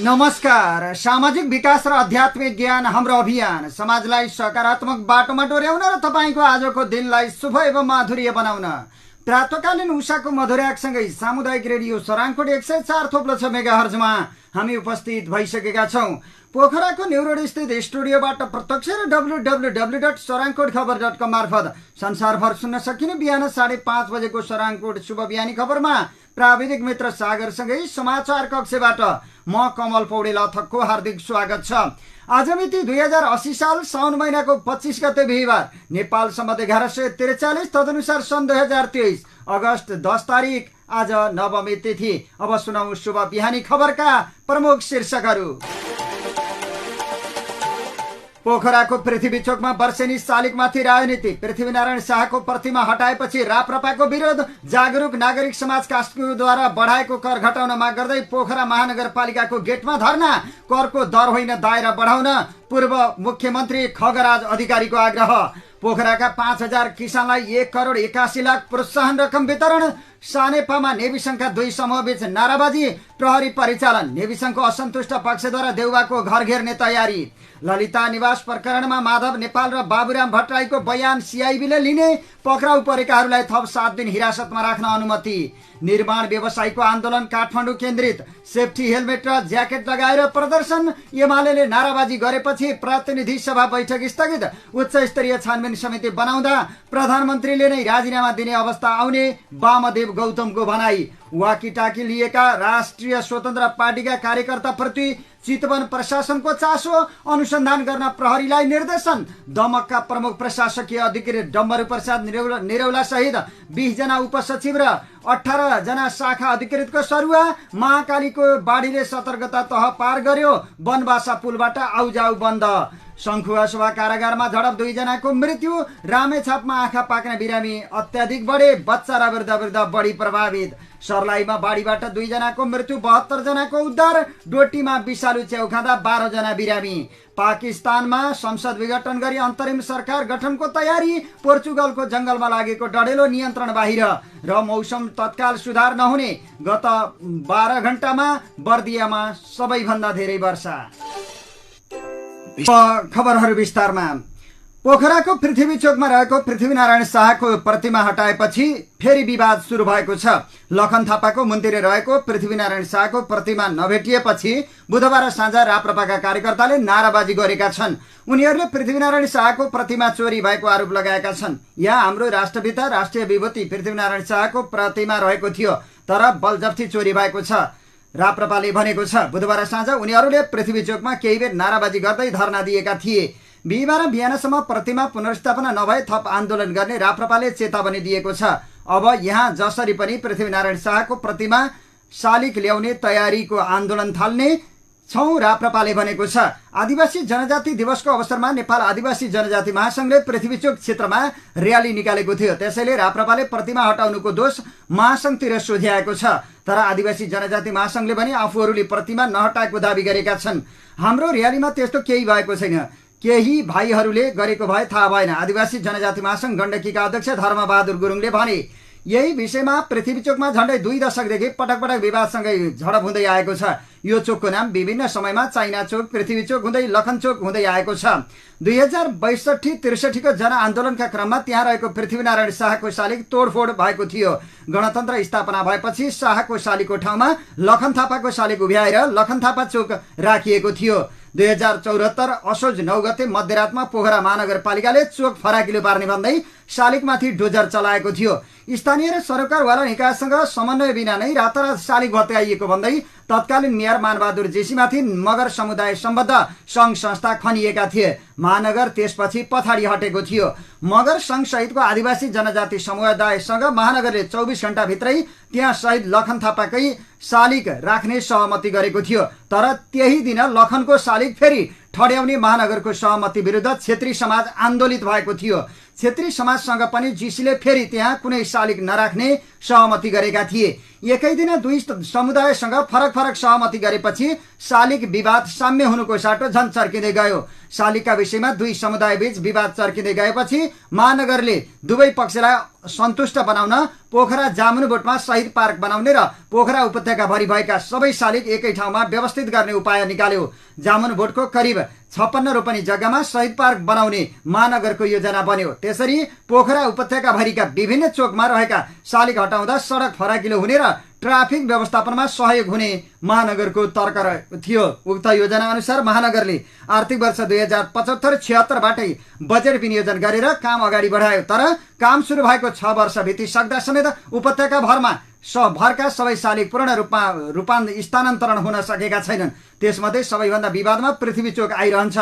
नमस्कार। सामाजिक विकास र आध्यात्मिक ज्ञान हाम्रो अभियान समाजलाई सकारात्मक बाटोमा डोर्याउन र तपाईको आजको दिनलाई शुभ एवं माधुर्य बनाउन प्रातकालीन उषाको मधुराकसँगै सामुदायिक रेडियो सराङकोट 104.6 मेगाहर्जमा हामी उपस्थित भइसकेका छौं। पोखराको न्यू रोड स्थित स्टुडियोबाट प्रत्यक्ष र www.sarangkotkhabar.com मार्फत संसारभर सुन्न सकिने बिहान 5:30 बजेको सराङकोट शुभ बिहानी खबरमा प्राविधिक मित्र सागरसँगै समाचार कक्षबाट म कमल पौडेल अथकको हार्दिक स्वागत छ। आज मिति 2080 साल साउन महिनाको 25 गते बिहिबार, नेपाल सम्बत 1143, तदनुसार सन् 2023 अगस्त 10 तारिक आज नवमी तिथि। अब सुनौ शुभ बिहानी खबरका प्रमुख शीर्षकहरू। पोखराको पृथ्वी चोकमा वर्षेनी शालिगमाथि राजनीति। पृथ्वीनारायण शाहको प्रतिमा हटाएपछि राप्रपाको विरोध। जागरुक नागरिक समाज कास्कीद्वारा बढाएको कर घटाउन माग गर्दै पोखरा महानगरपालिकाको गेटमा धरना। करको दर होइन दायरा बढाउन पूर्व मुख्यमन्त्री खगराज अधिकारीको आग्रह। पोखराका 5000 किसानलाई 1,81,00,000 प्रोत्साहन रकम वितरण। सानेपामा नेवी संघका 2 समूहबीच नाराबाजी, प्रहरी परिचालन। नेवी संघको असन्तुष्ट पक्षद्वारा देउवाको घर घेर्ने तयारी। ललिता निवास प्रकरणमा माधव नेपाल र बाबुराम भट्टराईको बयान सीआईबीले लिने। पक्राउ परेकाहरूलाई थप 7 दिन हिरासतमा राख्न अनुमति। निर्माण व्यवसायीको आन्दोलन काठमाडौँ केन्द्रित। सेफ्टी हेलमेट र ज्याकेट लगाएर प्रदर्शन। एमाले नाराबाजी गरेपछि प्रतिनिधि सभा बैठक स्थगित। उच्च स्तरीय छानबिन समिति बनाउँदा प्रधानमन्त्रीले नै राजीनामा दिने अवस्था आउने वामदेव गौतमको भनाई। वाकीटाकी लिएका राष्ट्रिय स्वतन्त्र पार्टीका कार्यकर्ताप्रति चितवन प्रशासनको चासो। अनुसन्धान गर्न प्रहरीलाई निर्देशन। दमकका प्रमुख प्रशासकीय अधिकारी डम्बरू प्रसाद निरौला सहित 20 जना उपसचिव र 18 जना शाखा अधिकृतको सरुवा। महाकालीको बाढीले सतर्कता तह पार गर्यो। बनबासा पुलबाट आउजाउ बन्द। शङ्खुवासभा कारागारमा झडप, 2 जनाको मृत्यु। रामेछापमा आँखा पाक्ने बिरामी अत्याधिक बढे। बच्चा र वृद्ध बढी प्रभावित। सर्लाहीमा बाढीबाट 2 जनाको मृत्यु, 72 जनाको उद्धार। डोटीमा विषालु च्याउ खाँदा 12 जना बिरामी। पाकिस्तानमा संसद विघटन गरी अन्तरिम सरकार गठनको तयारी। पोर्चुगलको जंगलमा लागेको डढेलो नियन्त्रण बाहिर। र मौसम तत्काल सुधार नहुने। गत 12 घण्टामा बर्दियामा सबैभन्दा धेरै वर्षा। खबरहरू विस्तारमा। पोखराको पृथ्वी चोकमा रहेको पृथ्वीनारायण शाहको प्रतिमा हटाएपछि फेरि विवाद सुरु भएको छ। लखन थापाको मन्दिरले रहेको पृथ्वीनारायण शाहको प्रतिमा नभेटिएपछि बुधबार साँझ राप्रपाका कार्यकर्ताले नाराबाजी गरेका छन्। उनीहरूले पृथ्वीनारायण शाहको प्रतिमा चोरी भएको आरोप लगाएका छन्। यहाँ हाम्रो राष्ट्रपिता राष्ट्रिय विभूति पृथ्वीनारायण शाहको प्रतिमा रहेको थियो, तर बलजफ्ती चोरी भएको छ, राप्रपाले भनेको छ। बुधबार साँझ उनीहरूले पृथ्वी चोकमा केही बेर नाराबाजी गर्दै धरना दिएका थिए। बिहिबार बिहानसम्म प्रतिमा पुनर्स्थापना नभए थप आन्दोलन गर्ने राप्रपाले चेतावनी दिएको छ। अब यहाँ जसरी पनि पृथ्वीनारायण शाहको प्रतिमा शालिग ल्याउने तयारीको आन्दोलन थाल्ने छौं, राप्रपाले भनेको छ। आदिवासी जनजाति दिवसको अवसरमा नेपाल आदिवासी जनजाति महासंघले पृथ्वीचोक क्षेत्रमा र्याली निकालेको थियो। त्यसैले राप्रपाले प्रतिमा हटाउनुको दोष महासंघतिर सोध्याएको छ। तर आदिवासी जनजाति महासंघले पनि आफूहरूले प्रतिमा नहटाएको दावी गरेका छन्। हाम्रो र्यालीमा त्यस्तो केही भएको छैन, केही भाइहरूले गरेको भए थाहा भएन। आदिवासी जनजाति महासंघ गण्डकीका अध्यक्ष धर्मबहादुर गुरुङले भने। यही विषयमा पृथ्वी चोकमा झण्डै 2 दशकदेखि पटक पटक विवादसँगै झडप हुँदै आएको छ। यो चोकको नाम विभिन्न समयमा चाइना चोक, पृथ्वी चोक हुँदै लखन चोक हुँदै आएको छ। 2062-63 को जनआन्दोलनका क्रममा त्यहाँ रहेको पृथ्वीनारायण शाहको शालिग तोडफोड भएको थियो। गणतन्त्र स्थापना भएपछि शाहको शालिगको ठाउँमा लखन थापाको शालिग उभ्याएर लखन थापा चोक राखिएको थियो। 2074 असोज 9 गते मध्यरातमा पोखरा महानगरपालिकाले चोक फराकिलो पार्ने भन्दै शालिगमाथि डोजर चलाएको थियो। स्थानीय र सरकारवाला निकायसँग समन्वय बिना नै रातारात शालिग भत्काइएको भन्दै तत्कालीन मेयर मानबहादुर जेसीमाथि मगर समुदाय सम्बद्ध संघ संस्था खनिएका थिए। महानगर त्यसपछि पछाडि हटेको थियो। मगर संघ सहितको आदिवासी जनजाति समुदायसँग महानगरले 24 घण्टा भित्रै त्यहाँ शहीद लखन थापाकै शालिग राख्ने सहमति गरेको थियो। तर त्यही दिन लखनको शालिग फेरि ठड्याउने महानगरको सहमति विरुद्ध क्षेत्री समाज आन्दोलित भएको थियो। क्षेत्री समाजसँग पनि जीसीले फेरि त्यहाँ कुनै शालिग नराख्ने सहमति गरेका थिए। एकै दिन दुई समुदायसँग फरक फरक सहमति गरेपछि शालिग विवाद साम्य हुनुको साटो झन चर्किँदै गयो। शालिगका विषयमा दुई समुदायबीच विवाद चर्किँदै गएपछि महानगरले दुवै पक्षलाई सन्तुष्ट बनाउन पोखरा जामुनबोटमा शहीद पार्क बनाउने र पोखरा उपत्यकाभरि भएका सबै शालिग एकै ठाउँमा व्यवस्थित गर्ने उपाय निकाल्यो। जामुनबोटको करिब 56 रोपनी जग्गामा शहीद पार्क बनाउने महानगरको योजना बन्यो। त्यसरी पोखरा उपत्यकाभरिका विभिन्न चोकमा रहेका शालिग हटाउँदा सडक फराकिलो हुने र ट्राफिक व्यवस्थापनमा सहयोग हुने महानगरको तर्क थियो। उक्त योजना अनुसार महानगरले आर्थिक वर्ष 2075-76बाटै बजेट विनियोजन गरेर काम अगाडि बढायो। तर काम सुरु भएको 6 वर्ष बितिसक्दा समेत उपत्यका भरका सबै शालिग पूर्ण रूपमा स्थानान्तरण हुन सकेका छैनन्। त्यसमध्ये सबैभन्दा विवादमा पृथ्वी चोक आइरहन्छ।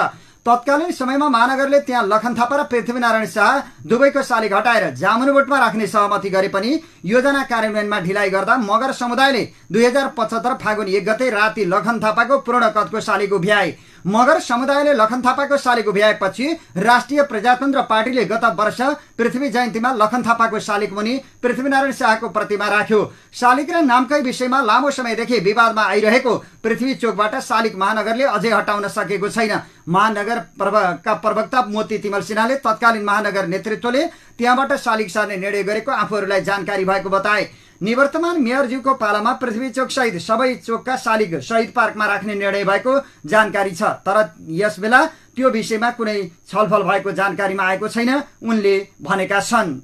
तत्कालीन समयमा महानगरले त्यहाँ लखन थापा र पृथ्वीनारायण शाह दुवैको शालिग हटाएर जामुनबोटमा राख्ने सहमति गरे पनि योजना कार्यान्वयनमा ढिलाइ गर्दा मगर समुदायले 2075 फागुन 1 गते राति लखन थापाको पूर्ण कदको शालिग उभ्याए। मगर समुदायले लखन थापाको शालिग उभ्याएपछि राष्ट्रिय प्रजातन्त्र पार्टीले गत वर्ष पृथ्वी जयन्तीमा लखन थापाको शालिग मुनि पृथ्वीनारायण शाहको प्रतिमा राख्यो। शालिग र नामकै विषयमा लामो समयदेखि विवादमा आइरहेको पृथ्वी चोकबाट शालिग महानगरले अझै हटाउन सकेको छैन। महानगरका प्रवक्ता मोती तिमल सिन्हाले तत्कालीन महानगर नेतृत्वले त्यहाँबाट शालिग सार्ने निर्णय गरेको आफूहरूलाई जानकारी भएको बताए। निवर्तमान मेयरज्यूको पालामा पृथ्वी चोक सहित सबै चोकका शालिग शहीद पार्कमा राख्ने निर्णय भएको जानकारी छ। तर यसबेला त्यो विषयमा कुनै छलफल भएको जानकारीमा आएको छैन उनले भनेका छन्।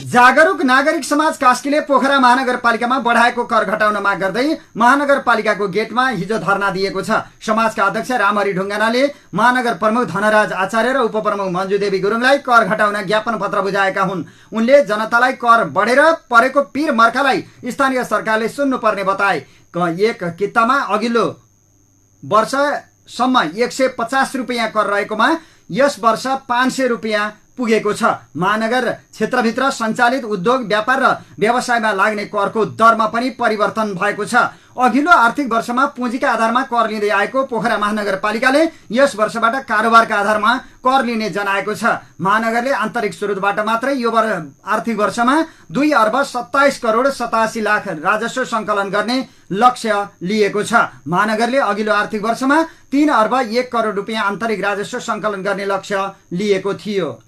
जागरुक नागरिक समाज कास्कीले पोखरा महानगरपालिकामा बढाएको कर घटाउन माग गर्दै महानगरपालिकाको गेटमा हिजो धरना दिएको छ। समाजका अध्यक्ष रामहरि ढुङ्गानाले महानगर प्रमुख धनराज आचार्य र उपप्रमुख मञ्जुदेवी गुरुङलाई कर घटाउन ज्ञापन पत्र बुझाएका हुन्। उनले जनतालाई कर बढेर परेको पीर मर्कालाई स्थानीय सरकारले सुन्नुपर्ने बताए। एक कितामा अघिल्लो वर्षसम्म 150 रुपियाँ कर रहेकोमा यस वर्ष 500 रुपियाँ पुगेको छ। महानगर क्षेत्रभित्र सञ्चालित उद्योग व्यापार र व्यवसायमा लाग्ने करको दरमा पनि परिवर्तन भएको छ। अघिल्लो आर्थिक वर्षमा पुँजीका आधारमा कर लिँदै आएको पोखरा महानगरपालिकाले यस वर्षबाट कारोबारका आधारमा कर लिने जनाएको छ। महानगरले आन्तरिक स्रोतबाट मात्रै यो आर्थिक वर्षमा 2 अर्ब 27 करोड 87 लाख राजस्व सङ्कलन गर्ने लक्ष्य लिएको छ। महानगरले अघिल्लो आर्थिक वर्षमा 3 अर्ब 1 करोड रुपियाँ आन्तरिक राजस्व सङ्कलन गर्ने लक्ष्य लिएको थियो।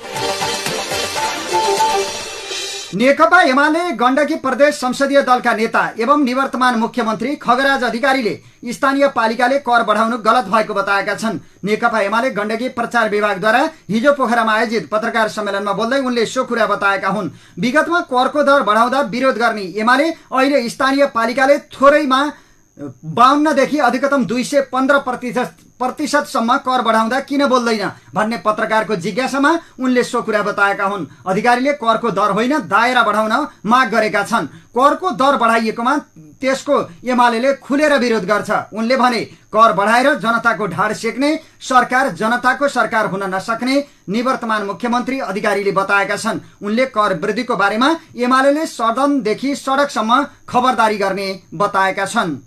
नेकपा एमाले गण्डकी प्रदेश संसदीय दलका नेता एवं निवर्तमान मुख्यमन्त्री खगराज अधिकारीले स्थानीय पालिकाले कर बढाउनु गलत भएको बताएका छन्। नेकपा एमाले गण्डकी प्रचार विभागद्वारा हिजो पोखरामा आयोजित पत्रकार सम्मेलनमा बोल्दै उनले सो कुरा बताएका हुन्। विगतमा करको दर बढाउँदा विरोध गर्ने एमाले अहिले स्थानीय पालिकाले थोरैमा 52 देखि अधिकतम 215% कर बढाउँदा किन बोल्दैन भन्ने पत्रकारको जिज्ञासामा उनले सो कुरा बताएका हुन्। अधिकारीले करको दर होइन दायरा बढाउन माग गरेका छन्। करको दर बढाइएकोमा त्यसको एमाले खुलेर विरोध गर्छ। उनले भने कर बढाएर जनताको ढाड सेक्ने सरकार जनताको सरकार हुन नसक्ने निवर्तमान मुख्यमन्त्री अधिकारीले बताएका छन्। उनले कर वृद्धिको बारेमा एमाले सदनदेखि सडकसम्म खबरदारी गर्ने बताएका छन्।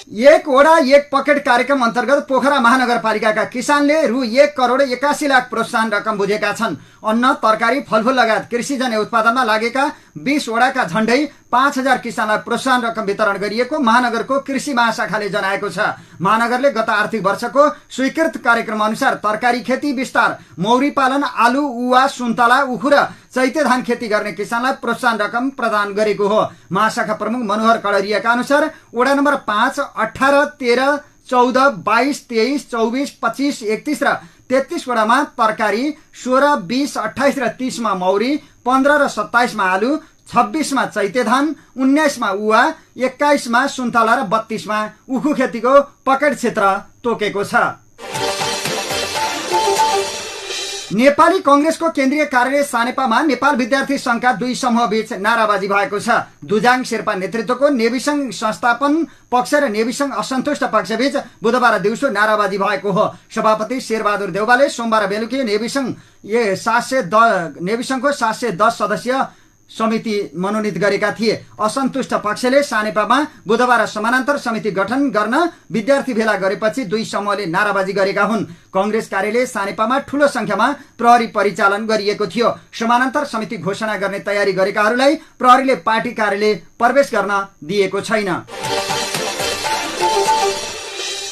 एक वडा एक पकेट कार्यक्रम अन्तर्गत पोखरा महानगरपालिकाका किसानले रु 1 करोड 81 लाख प्रोत्साहन रकम बुझेका छन्। अन्न तरकारी फलफूल लगायत कृषिजन्य उत्पादनमा लागेका 20 वडाका झण्डै 5000 किसानलाई प्रोत्साहन रकम वितरण गरिएको महानगरको कृषि महाशाखाले जनाएको छ। महानगरले गत आर्थिक वर्षको स्वीकृत कार्यक्रम अनुसार तरकारी खेती विस्तार, मौरी पालन, आलु, उवा, सुन्तला, उखु र चैते धान खेती गर्ने किसानलाई प्रोत्साहन रकम प्रदान गरेको हो। महाशाखा प्रमुख मनोहर कड़रियाका अनुसार वडा नम्बर 5, 18, 13, 14, 22, 23, 24, 25, 31 र 33 वडामा तरकारी, 16, 20, 28 र 30 मा मौरी, 15 र 27 मा आलु, 26 मा चैते धान, 19 मा उवा, 21 मा सुन्तला र 32 मा उखु खेतीको पकेट क्षेत्र तोकेको छ। नेपाली कांग्रेसको केन्द्रीय कार्यालय सानेपामा नेपाल विद्यार्थी संघका 2 समूह बीच नाराबाजी भएको छ। दुजाङ शेर्पा नेतृत्वको नेविसंघ संस्थापन पक्ष र नेविसंघ असन्तुष्ट पक्ष बीच बुधबार दिउँसो नाराबाजी भएको हो। सभापति शेरबहादुर देउवाले सोमबार बेलुकी नेविसंघको 710 सदस्य समिति मनोनित गरेका थिए। असन्तुष्ट पक्षले सानेपामा बुधबार समानान्तर समिति गठन गर्न विद्यार्थी भेला गरेपछि दुई समूहले नाराबाजी गरेका हुन्। कांग्रेस कार्यालय सानेपामा ठूलो संख्यामा प्रहरी परिचालन गरिएको थियो। समानान्तर समिति घोषणा गर्ने तयारी गरेकाहरूलाई प्रहरीले पार्टी कार्यालय प्रवेश गर्न दिएको छैन।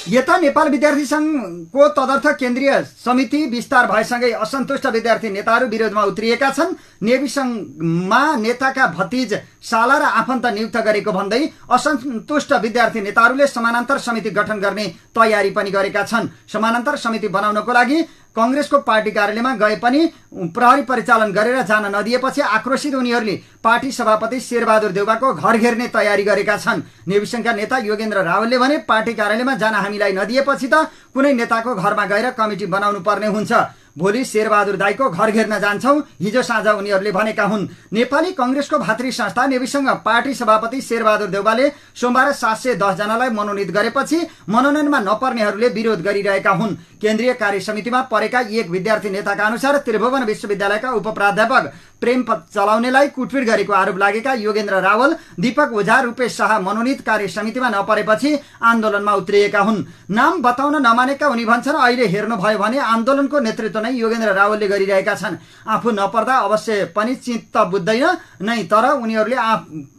यता नेपाल विद्यार्थी संघको तदर्थ केन्द्रीय समिति विस्तार भएसँगै असन्तुष्ट विद्यार्थी नेताहरू विरोधमा उत्रिएका छन्। नेवी संघमा नेताका भतिज साला र आफन्त नियुक्त गरेको भन्दै असन्तुष्ट विद्यार्थी नेताहरूले समानान्तर समिति गठन गर्ने तयारी पनि गरेका छन्। समानान्तर समिति बनाउनको लागि कांग्रेसको पार्टी कार्यालयमा गए पनि प्रहरी परिचालन गरेर जान नदिएपछि आक्रोशित उनीहरूले पार्टी सभापति शेरबहादुर देउवाको घर घेर्ने तयारी गरेका छन्। नेवी संघका नेता योगेन्द्र रावलले भने पार्टी कार्यालयमा जान हामीलाई नदिएपछि त कुनै नेताको घरमा गएर कमिटी बनाउनु पर्ने हुन्छ। भोलि शेरबहादुर दाईको घर घेर्न जान्छौं, हिजो साँझ उनीहरूले भनेका हुन्। नेपाली कांग्रेसको भातृ संस्था नेवीसँग पार्टी सभापति शेरबहादुर देउवाले सोमबार 710 जनालाई मनोनित गरेपछि मनोनयनमा नपर्नेहरूले विरोध गरिरहेका हुन्। केन्द्रीय कार्य समितिमा परेका एक विद्यार्थी नेताका अनुसार त्रिभुवन विश्वविद्यालयका उपप्राध्यापक प्रेम चलाउनेलाई कुटपिट गरेको आरोप लागेका योगेन्द्र रावल, दीपक ओझा, रूपेश शाह मनोनित कार्य समितिमा नपरेपछि आन्दोलनमा उत्रिएका हुन्। नाम बताउन नमानेका उनी भन्छन् अहिले हेर्नुभयो भने आन्दोलनको नेतृत्व नै योगेन्द्र रावलले गरिरहेका छन्। आफू नपर्दा अवश्य पनि चित्त बुझ्दैन नै, तर उनीहरूले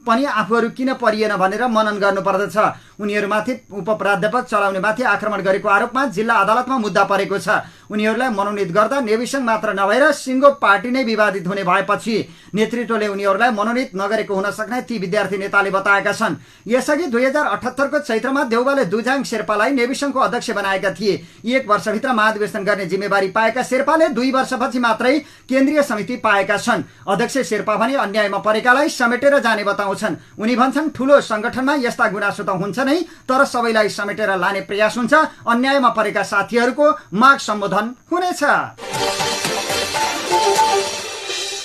पनि आफूहरू किन परिएन भनेर मनन गर्नुपर्दछ। उनीहरूमाथि उपप्राध्यापक चलाउनेमाथि आक्रमण गरेको आरोपमा जिल्ला अदालतमा मुद्दा परेको छ। उनीहरूलाई मनोनित गर्दा नेवीसँग मात्र नभएर सिङ्गो पार्टी नै विवादित हुने भएपछि नेतृत्वले उनीहरूलाई मनोनित नगरेको हुन सक्ने ती विद्यार्थी नेताले बताएका छन्। यसअघि 2078 को चैत्रमा देउवाले दुजाङ शेर्पालाई नेवीसँगको अध्यक्ष बनाएका थिए। एक वर्षभित्र महाधिवेशन गर्ने जिम्मेवारी पाएका शेर्पाले 2 वर्षपछि मात्रै केन्द्रीय समिति पाएका छन्। अध्यक्ष शेर्पा भने अन्यायमा परेकालाई समेटेर जाने बताउँछन्। उनी भन्छन् ठूलो संगठनमा यस्ता गुनासो त हुन्छ नै, तर सबैलाई समेटेर लाने प्रयास हुन्छ। अन्यायमा परेका साथीहरूको माग सम्बोधन हुनेछ।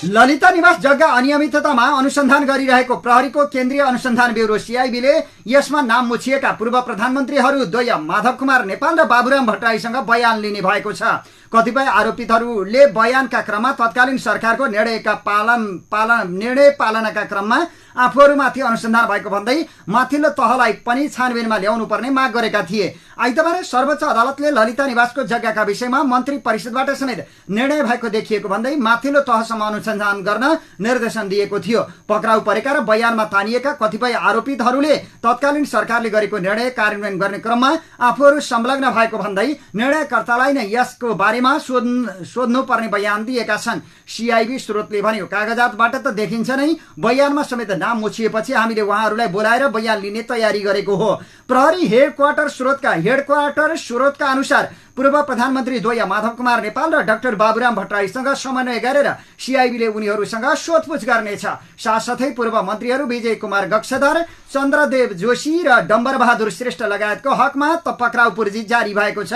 ललिता निवास जग्गा अनियमिततामा अनुसन्धान गरिरहेको प्रहरीको केन्द्रीय अनुसन्धान ब्युरो सीआईबीले यसमा नाम मुछिएका पूर्व प्रधानमन्त्रीहरू द्वय माधव कुमार नेपाल र बाबुराम भट्टराईसँग बयान लिने भएको छ। कतिपय आरोपितहरूले बयानका क्रममा तत्कालीन सरकारको निर्णय पालनाका क्रममा आफूहरूमाथि अनुसन्धान भएको भन्दै माथिल्लो तहलाई पनि छानबिनमा ल्याउनु पर्ने माग गरेका थिए। आइतबार सर्वोच्च अदालतले ललिता निवासको जग्गाका विषयमा मन्त्री परिषदबाट समेत निर्णय भएको देखिएको भन्दै माथिल्लो तहसम्म अनुसन्धान गर्न निर्देशन दिएको थियो। पक्राउ परेका र बयानमा तानिएका कतिपय आरोपितहरूले तत्कालीन सरकारले गरेको निर्णय कार्यान्वयन गर्ने क्रममा आफूहरू संलग्न भएको भन्दै निर्णयकर्तालाई नै यसको बारेमा सोध्नुपर्ने बयान दिएका छन्। सीआईबी स्रोतले भन्यो, कागजातबाट त देखिन्छ नै, बयानमा समेत नाम मुछिएपछि हामीले उहाँहरूलाई बोलाएर बयान लिने तयारी गरेको हो। प्रहरी हेडक्वार्टर स्रोतका अनुसार पूर्व प्रधानमन्त्री द्वय माधव कुमार नेपाल र डाक्टर बाबुराम भट्टराईसँग समन्वय गरेर सीआईबीले उनीहरूसँग सोधपुछ गर्नेछ। साथसाथै पूर्व मन्त्रीहरू विजय कुमार गक्षधर, चन्द्रदेव जोशी र डम्बर बहादुर श्रेष्ठ लगायतको हकमा पक्राउ पूर्जी जारी भएको छ।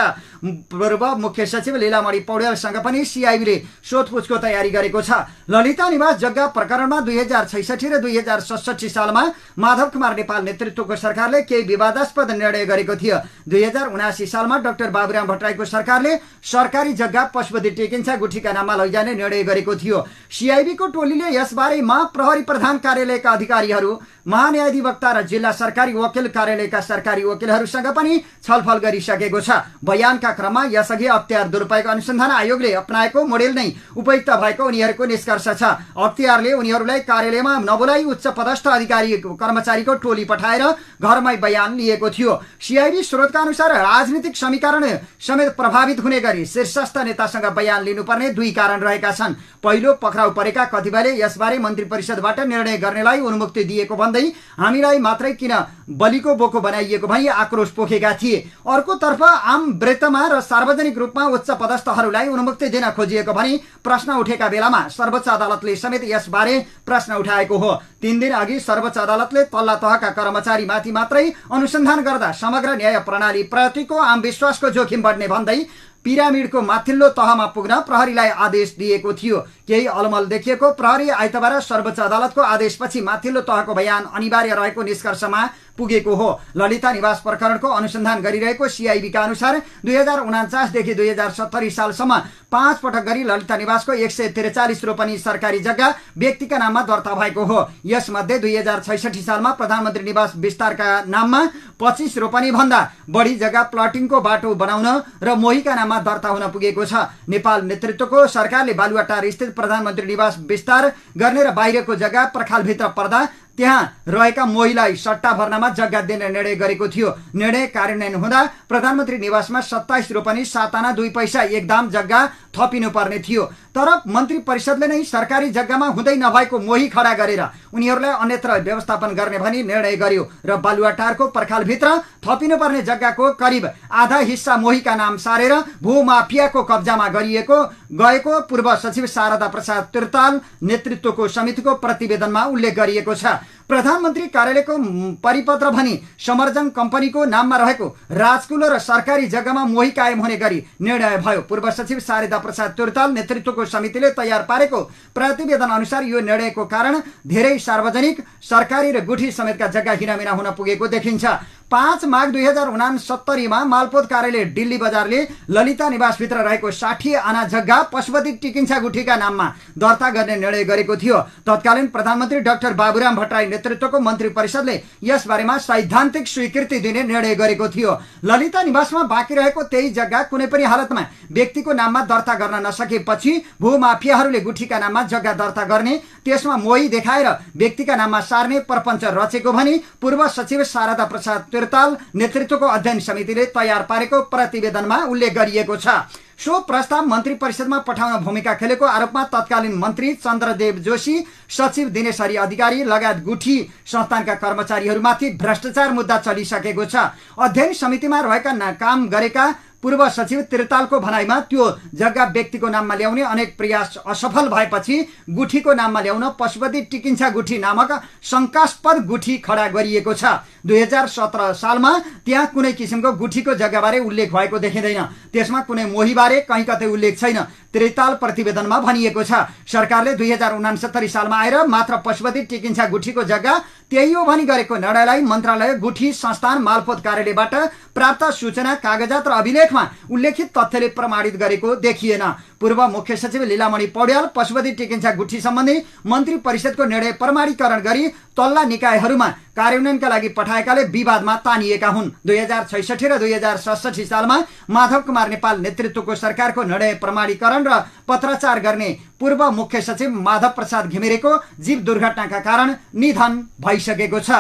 पूर्व मुख्य सचिव लीलामणि पौडेलसँग पनि सीआईबीले सोधपुछको तयारी गरेको छ। ललिता निवास जग्गा प्रकरणमा 2066 र 2067 सालमा माधव कुमार नेपाल नेतृत्वको सरकारले केही विवादास्पद निर्णय गरेको थियो। 2079 सालमा डाक्टर बाबुराम भट्टराईको सरकारले सरकारी जग्गा पशुपति टेकिन्छ गुठीका नाममा लैजाने निर्णय गरेको थियो। सीआईबीको टोलीले यसबारेमा प्रहरी प्रधान कार्यालयका अधिकारीहरू, महान्यायाधिवक्ता र जिल्ला सरकारी वकिल कार्यालयका सरकारी वकिलहरूसँग पनि छलफल गरिसकेको छ। बयानका क्रममा यसअघि अख्तियार दुरुपयोग अनुसन्धान आयोगले अपनाएको मोडेल नै उपयुक्त भएको उनीहरूको निष्कर्ष छ। अख्तियारले उनीहरूलाई कार्यालयमा नबोलाई उच्च पदस्थ अधिकारी कर्मचारीको टोली पठाएर घरमै बयान लिएको थियो। सीआईबी स्रोतका अनुसार राजनीतिक समीकरण समेत प्रभावित हुने गरी शीर्षस्थ नेतासँग बयान लिनुपर्ने 2 कारण रहेका छन्। पहिलो, पक्राउ परेका कतिपयले यसबारे मन्त्री परिषदबाट निर्णय गर्नेलाई अनुमति दिएको भन्दै हामीलाई मात्रै किन बलिको बोको बनाइएको भनी आक्रोश पोखेका थिए। अर्कोतर्फ आम वृत्तमा र सार्वजनिक रूपमा उच्च पदस्थहरूलाई अनुमति दिन खोजिएको भनी प्रश्न उठेका बेलामा सर्वोच्च अदालतले समेत यसबारे प्रश्न उठाएको हो। 3 दिन अघि सर्वोच्च अदालतले तल्ला तहका कर्मचारीमाथि मात्रै अनुसन्धान गर्दा समग्र न्याय प्रणाली प्रतिको आम विश्वासको जोखिम बढ्ने भन्दै पिरामिडको माथिल्लो तहमा पुग्न प्रहरीलाई आदेश दिएको थियो। केही अलमल देखिएको प्रहरी आइतबार सर्वोच्च अदालतको आदेशपछि माथिल्लो तहको बयान अनिवार्य रहेको निष्कर्षमा पुगेको हो। ललिता निवास प्रकरणको अनुसन्धान गरिरहेको सिआइबीका अनुसार 2049 देखि 2070 सालसम्म 5 पटक गरी ललिता निवासको 143 रोपनी सरकारी जग्गा व्यक्तिका नाममा दर्ता भएको हो। यसमध्ये 2066 सालमा प्रधानमन्त्री निवास विस्तारका नाममा 25 रोपनी भन्दा बढी जग्गा प्लटिङको बाटो बनाउन र मोहीका नाममा दर्ता हुन पुगेको छ। नेपाल नेतृत्वको सरकारले बालुवाटार स्थित प्रधानमन्त्री निवास विस्तार गर्ने र बाहिरको जग्गा पर्खालभित्र पर्दा त्यहाँ रहेका मोहीलाई सट्टा भर्नामा जग्गा दिने निर्णय गरेको थियो। निर्णय कार्यान्वयन हुँदा प्रधानमन्त्री निवासमा 27 रोपनी 7 आना 2 पैसा एक दाम जग्गा थपिनुपर्ने थियो। तर मन्त्री परिषदले नै सरकारी जग्गामा हुँदै नभएको मोही खडा गरेर उनीहरूलाई अन्यत्र व्यवस्थापन गर्ने भनी निर्णय गर्यो र बालुवाटारको पर्खालभित्र थपिनुपर्ने जग्गाको करिब आधा हिस्सा मोहीका नाम सारेर भूमाफियाको कब्जामा गएको पूर्व सचिव शारदा प्रसाद तिर्ताल नेतृत्वको समितिको प्रतिवेदनमा उल्लेख गरिएको छ। प्रधानमन्त्री कार्यालयको परिपत्र भनी समर्जन कम्पनीको नाममा रहेको राजकुलो र सरकारी जग्गामा मोही कायम हुने गरी निर्णय भयो। पूर्व सचिव शारदा प्रसाद तिर्ताल नेतृत्वको समितिले तयार पारेको प्रतिवेदन अनुसार यो निर्णयको कारण धेरै सार्वजनिक सरकारी र गुठी समेतका जग्गा हिनामिना हुन पुगेको देखिन्छ। 5 माघ 2069 मा मालपोत कार्यालय दिल्ली बजारले ललिता निवासभित्र रहेको 60 आना जग्गा पशुपति टिकिन्छा गुठीका नाममा दर्ता गर्ने निर्णय गरेको थियो। तत्कालीन प्रधानमन्त्री डाक्टर बाबुराम भट्टराई नेतृत्वको मन्त्री परिषदले यसबारेमा सैद्धान्तिक स्वीकृति दिने निर्णय गरेको थियो। ललिता निवासमा बाँकी रहेको त्यही जग्गा कुनै पनि हालतमा व्यक्तिको नाममा दर्ता गर्न नसकेपछि भूमाफियाहरूले गुठीका नाममा जग्गा दर्ता गर्ने, त्यसमा मोही देखाएर व्यक्तिका नाममा सार्ने प्रपञ्च रचेको भनी पूर्व सचिव शारदा प्रसाद तिर्ताल नेतृत्वको अध्ययन समितिले तयार पारेको प्रतिवेदनमा उल्लेख गरिएको छ। सो प्रस्ताव मन्त्री परिषदमा पठाउन भूमिका खेलेको आरोपमा तत्कालीन मन्त्री चन्द्रदेव जोशी, सचिव दिनेश हरि अधिकारी लगायत गुठी संस्थानका कर्मचारीहरूमाथि भ्रष्टाचार मुद्दा चलिसकेको छ। अध्ययन समितिमा रहेका काम गरेका पूर्व सचिव तिर्तालको भनाइमा त्यो जग्गा व्यक्तिको नाममा ल्याउने अनेक प्रयास असफल भएपछि गुठीको नाममा ल्याउन पशुपति टिकिन्छा गुठी नामक शङ्कास्पद गुठी खडा गरिएको छ। 2017 सालमा त्यहाँ कुनै किसिमको गुठीको जग्गाबारे उल्लेख भएको देखिँदैन। त्यसमा कुनै मोहीबारे कहीँ कतै उल्लेख छैन। त्रिताल प्रतिवेदनमा भनिएको छ सरकारले 2069 सालमा आएर मात्र पशुपति टिकिन्छा गुठीको जग्गा त्यही हो भनी गरेको निर्णयलाई मन्त्रालय गुठी संस्थान मालपोत कार्यालयबाट प्राप्त सूचना कागजात र अभिलेखमा उल्लेखित तथ्यले प्रमाणित गरेको देखिएन। पूर्व मुख्य सचिव लीलामणि पौड्याल पशुपति टिकिन्छा गुठी सम्बन्धी मन्त्री परिषदको निर्णय प्रमाणीकरण गरी तल्ला निकायहरूमा कार्यान्वयनका लागि पठाएकाले विवादमा तानिएका हुन्। 2066 र 2067 सालमा माधव कुमार नेपाल नेतृत्वको सरकारको निर्णय प्रमाणीकरण र पत्राचार गर्ने पूर्व मुख्य सचिव माधव प्रसाद घिमिरेको जीव दुर्घटनाका कारण निधन भइसकेको छ।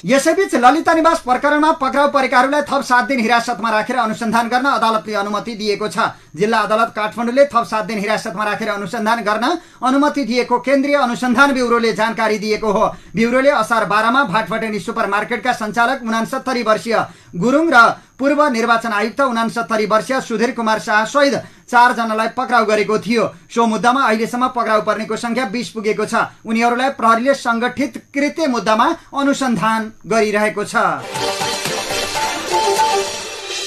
यसैबीच ललिता निवास प्रकरणमा पक्राउ परेकाहरूलाई थप 7 दिन हिरासतमा राखेर अनुसन्धान गर्न अदालतले अनुमति दिएको छ। जिल्ला अदालत काठमाडौँले थप 7 दिन हिरासतमा राखेर अनुसन्धान गर्न अनुमति दिएको केन्द्रीय अनुसन्धान ब्युरोले जानकारी दिएको हो। ब्युरोले असार 12 मा भाटपटेनी सुपरमार्केटका सञ्चालक 69 वर्षीय गुरुङ र पूर्व निर्वाचन आयुक्त 69 वर्षीय सुधीर कुमार शाह सहित 4 जनालाई पक्राउ गरेको थियो। सो मुद्दामा अहिलेसम्म पक्राउ पर्नेको संख्या 20 पुगेको छ। उनीहरूलाई प्रहरीले संगठित कृत्य मुद्दामा अनुसन्धान गरिरहेको छ।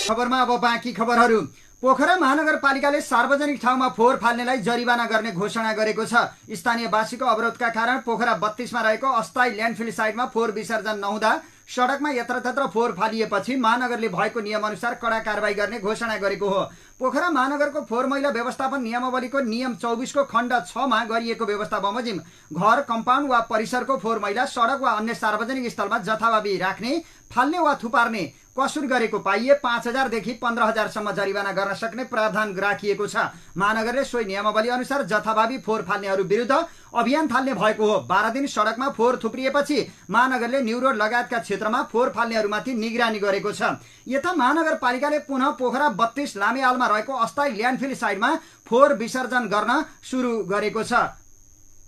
खबरमा अब बाँकी खबरहरू। पोखरा महानगरपालिकाले सार्वजनिक ठाउँमा फोहोर फाल्नेलाई जरिवाना गर्ने घोषणा गरेको छ। स्थानीयवासीको अवरोधका कारण पोखरा 32 मा रहेको अस्थायी ल्यान्डफिल साइटमा फोहोर विसर्जन नहुँदा सडकमा यत्रतत्र फोहोर फालिएपछि महानगरले भएको नियमअनुसार कडा कारबाही गर्ने घोषणा गरेको हो। पोखरा महानगरको फोहोर मैला व्यवस्थापन नियमावलीको नियम 24 को खण्ड 6 मा गरिएको व्यवस्था बमोजिम घर, कम्पाउन्ड वा परिसरको फोहोर मैला सडक वा अन्य सार्वजनिक स्थलमा जथाभावी राख्ने, फाल्ने वा थुपार्ने कसुर गरेको पाइए 5000 देखि 15000 सम्म जरिवाना गर्न सक्ने प्रावधान राखिएको छ। महानगरले सोही नियमावली अनुसार जथाभावी फोहोर फाल्नेहरू विरुद्ध अभियान थाल्ने भएको हो। 12 दिन सडकमा फोहोर थुप्रिएपछि महानगरले न्यू रोड लगायतका क्षेत्रमा फोहोर फाल्नेहरूमाथि निगरानी गरेको छ। यता महानगरपालिकाले पुनः पोखरा 32 लामेआलमा रहेको अस्थायी ल्यान्डफिल साइटमा फोहोर विसर्जन गर्न सुरु गरेको छ।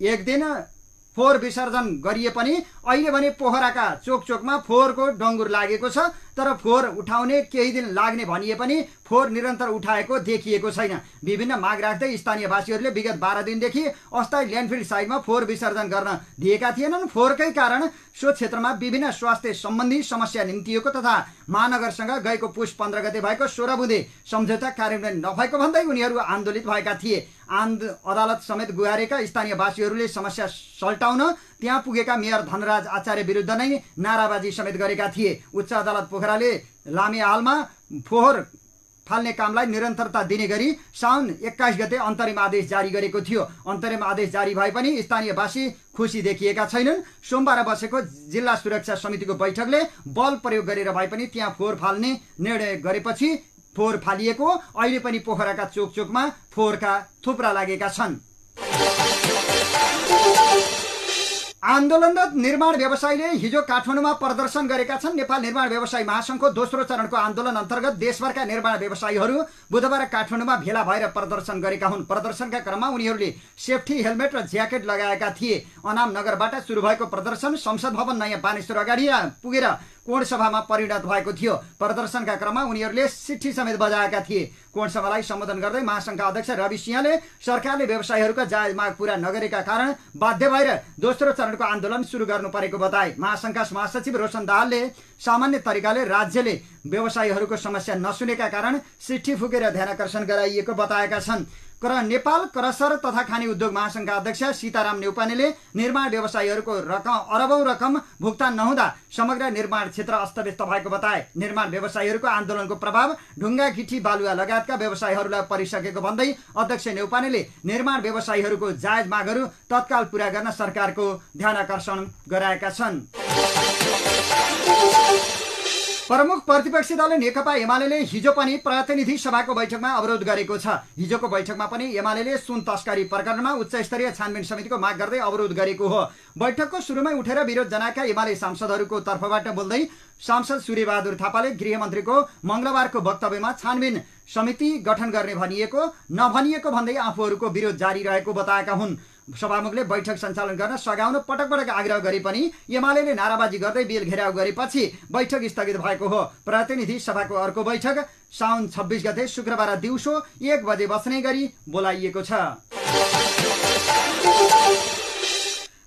एक दिन फोहोर विसर्जन गरिए पनि अहिले भने पोखराका चोक चोकमा फोहोरको डङ्गुर लागेको छ। तर फोहोर उठाउने केही दिन लाग्ने भनिए पनि फोहोर निरन्तर उठाएको देखिएको छैन। विभिन्न माग राख्दै स्थानीयवासीहरूले विगत 12 दिनदेखि अस्थायी ल्यान्डफिल साइटमा फोहोर विसर्जन गर्न दिएका थिएनन्। फोहोरकै कारण सो क्षेत्रमा विभिन्न स्वास्थ्य सम्बन्धी समस्या निम्तिएको तथा महानगरसँग गएको पुस 15 गते भएको 16 बुँदे सम्झौता कार्यान्वयन नभएको भन्दै उनीहरू आन्दोलित भएका थिए। अदालत समेत गुहारेका स्थानीयवासीहरूले समस्या सल्टाउन त्यहाँ पुगेका मेयर धनराज आचार्य विरुद्ध नै नाराबाजी समेत गरेका थिए। उच्च अदालत पोखराले लामिहालमा फोहोर फाल्ने कामलाई निरन्तरता दिने गरी साउन 21 गते अन्तरिम आदेश जारी गरेको थियो। अन्तरिम आदेश जारी भए पनि स्थानीयवासी खुसी देखिएका छैनन्। सोमबार बसेको जिल्ला सुरक्षा समितिको बैठकले बल प्रयोग गरेर भए पनि त्यहाँ फोहोर फाल्ने निर्णय गरेपछि फोहोर फालिएको। अहिले पनि पोखराका चोक चोकमा फोहोरका थुप्रा लागेका छन्। आन्दोलनरत निर्माण व्यवसायीले हिजो काठमाडौँमा प्रदर्शन गरेका छन्। नेपाल निर्माण व्यवसायी महासंघको दोस्रो चरणको आन्दोलन अन्तर्गत देशभरका निर्माण व्यवसायीहरू बुधबार काठमाडौँमा भेला भएर प्रदर्शन गरेका हुन्। प्रदर्शनका क्रममा उनीहरूले सेफ्टी हेलमेट र ज्याकेट लगाएका थिए। अनाम नगरबाट सुरु भएको प्रदर्शन संसद भवन नयाँ बानेश्वर अगाडि पुगेर कोण सभामा परिणत भएको थियो। प्रदर्शनका क्रममा उनीहरूले सिट्ठी समेत बजाएका थिए। कोण सभालाई सम्बोधन गर्दै महासंघका अध्यक्ष रवि सिंहले सरकारले व्यवसायीहरूका जायज माग पूरा नगरेका कारण बाध्य भएर दोस्रो चरणको आन्दोलन सुरु गर्नु परेको बताए। महासंघका महासचिव रोशन दाहालले सामान्य तरिकाले राज्यले व्यवसायीहरूको समस्या नसुनेका कारण सिट्ठी फुकेर ध्यानाकर्षण गराइएको बताएका छन्। नेपाल क्रसर तथा खानी उद्योग महासंघका अध्यक्ष सीताराम नेउपानेले निर्माण व्यवसायीहरूको अरबौं रकम भुक्तान नहुँदा समग्र निर्माण क्षेत्र अस्तव्यस्त भएको बताए। निर्माण व्यवसायीहरूको आन्दोलनको प्रभाव ढुङ्गा गिठी बालुवा लगायतका व्यवसायीहरूलाई परिसकेको भन्दै अध्यक्ष नेउपानेले निर्माण व्यवसायीहरूको जायज मागहरू तत्काल पूरा गर्न सरकारको ध्यानाकर्षण गराएका छन्। प्रमुख प्रतिपक्षी दल नेकपा एमाले हिजो पनि प्रतिनिधि सभाको बैठकमा अवरोध गरेको छ। हिजोको बैठकमा पनि एमाले सुन तस्करी प्रकरणमा उच्च स्तरीय छानबिन समितिको माग गर्दै अवरोध गरेको हो। बैठकको सुरुमै उठेर विरोध जनाएका एमाले सांसदहरूको तर्फबाट बोल्दै सांसद सूर्यबहादुर थापाले गृहमन्त्रीको मंगलबारको वक्तव्यमा छानबिन समिति गठन गर्ने नभनिएको भन्दै आफूहरूको विरोध जारी रहेको बताएका हुन्। सभामुखले बैठक सञ्चालन गर्न सघाउन पटक पटक आग्रह गरे पनि एमाले नाराबाजी गर्दै बेल घेराउ गरेपछि बैठक स्थगित भएको हो। प्रतिनिधि सभाको अर्को बैठक साउन 26 गते शुक्रबार दिउँसो 1 बजे बस्ने गरी बोलाइएको छ।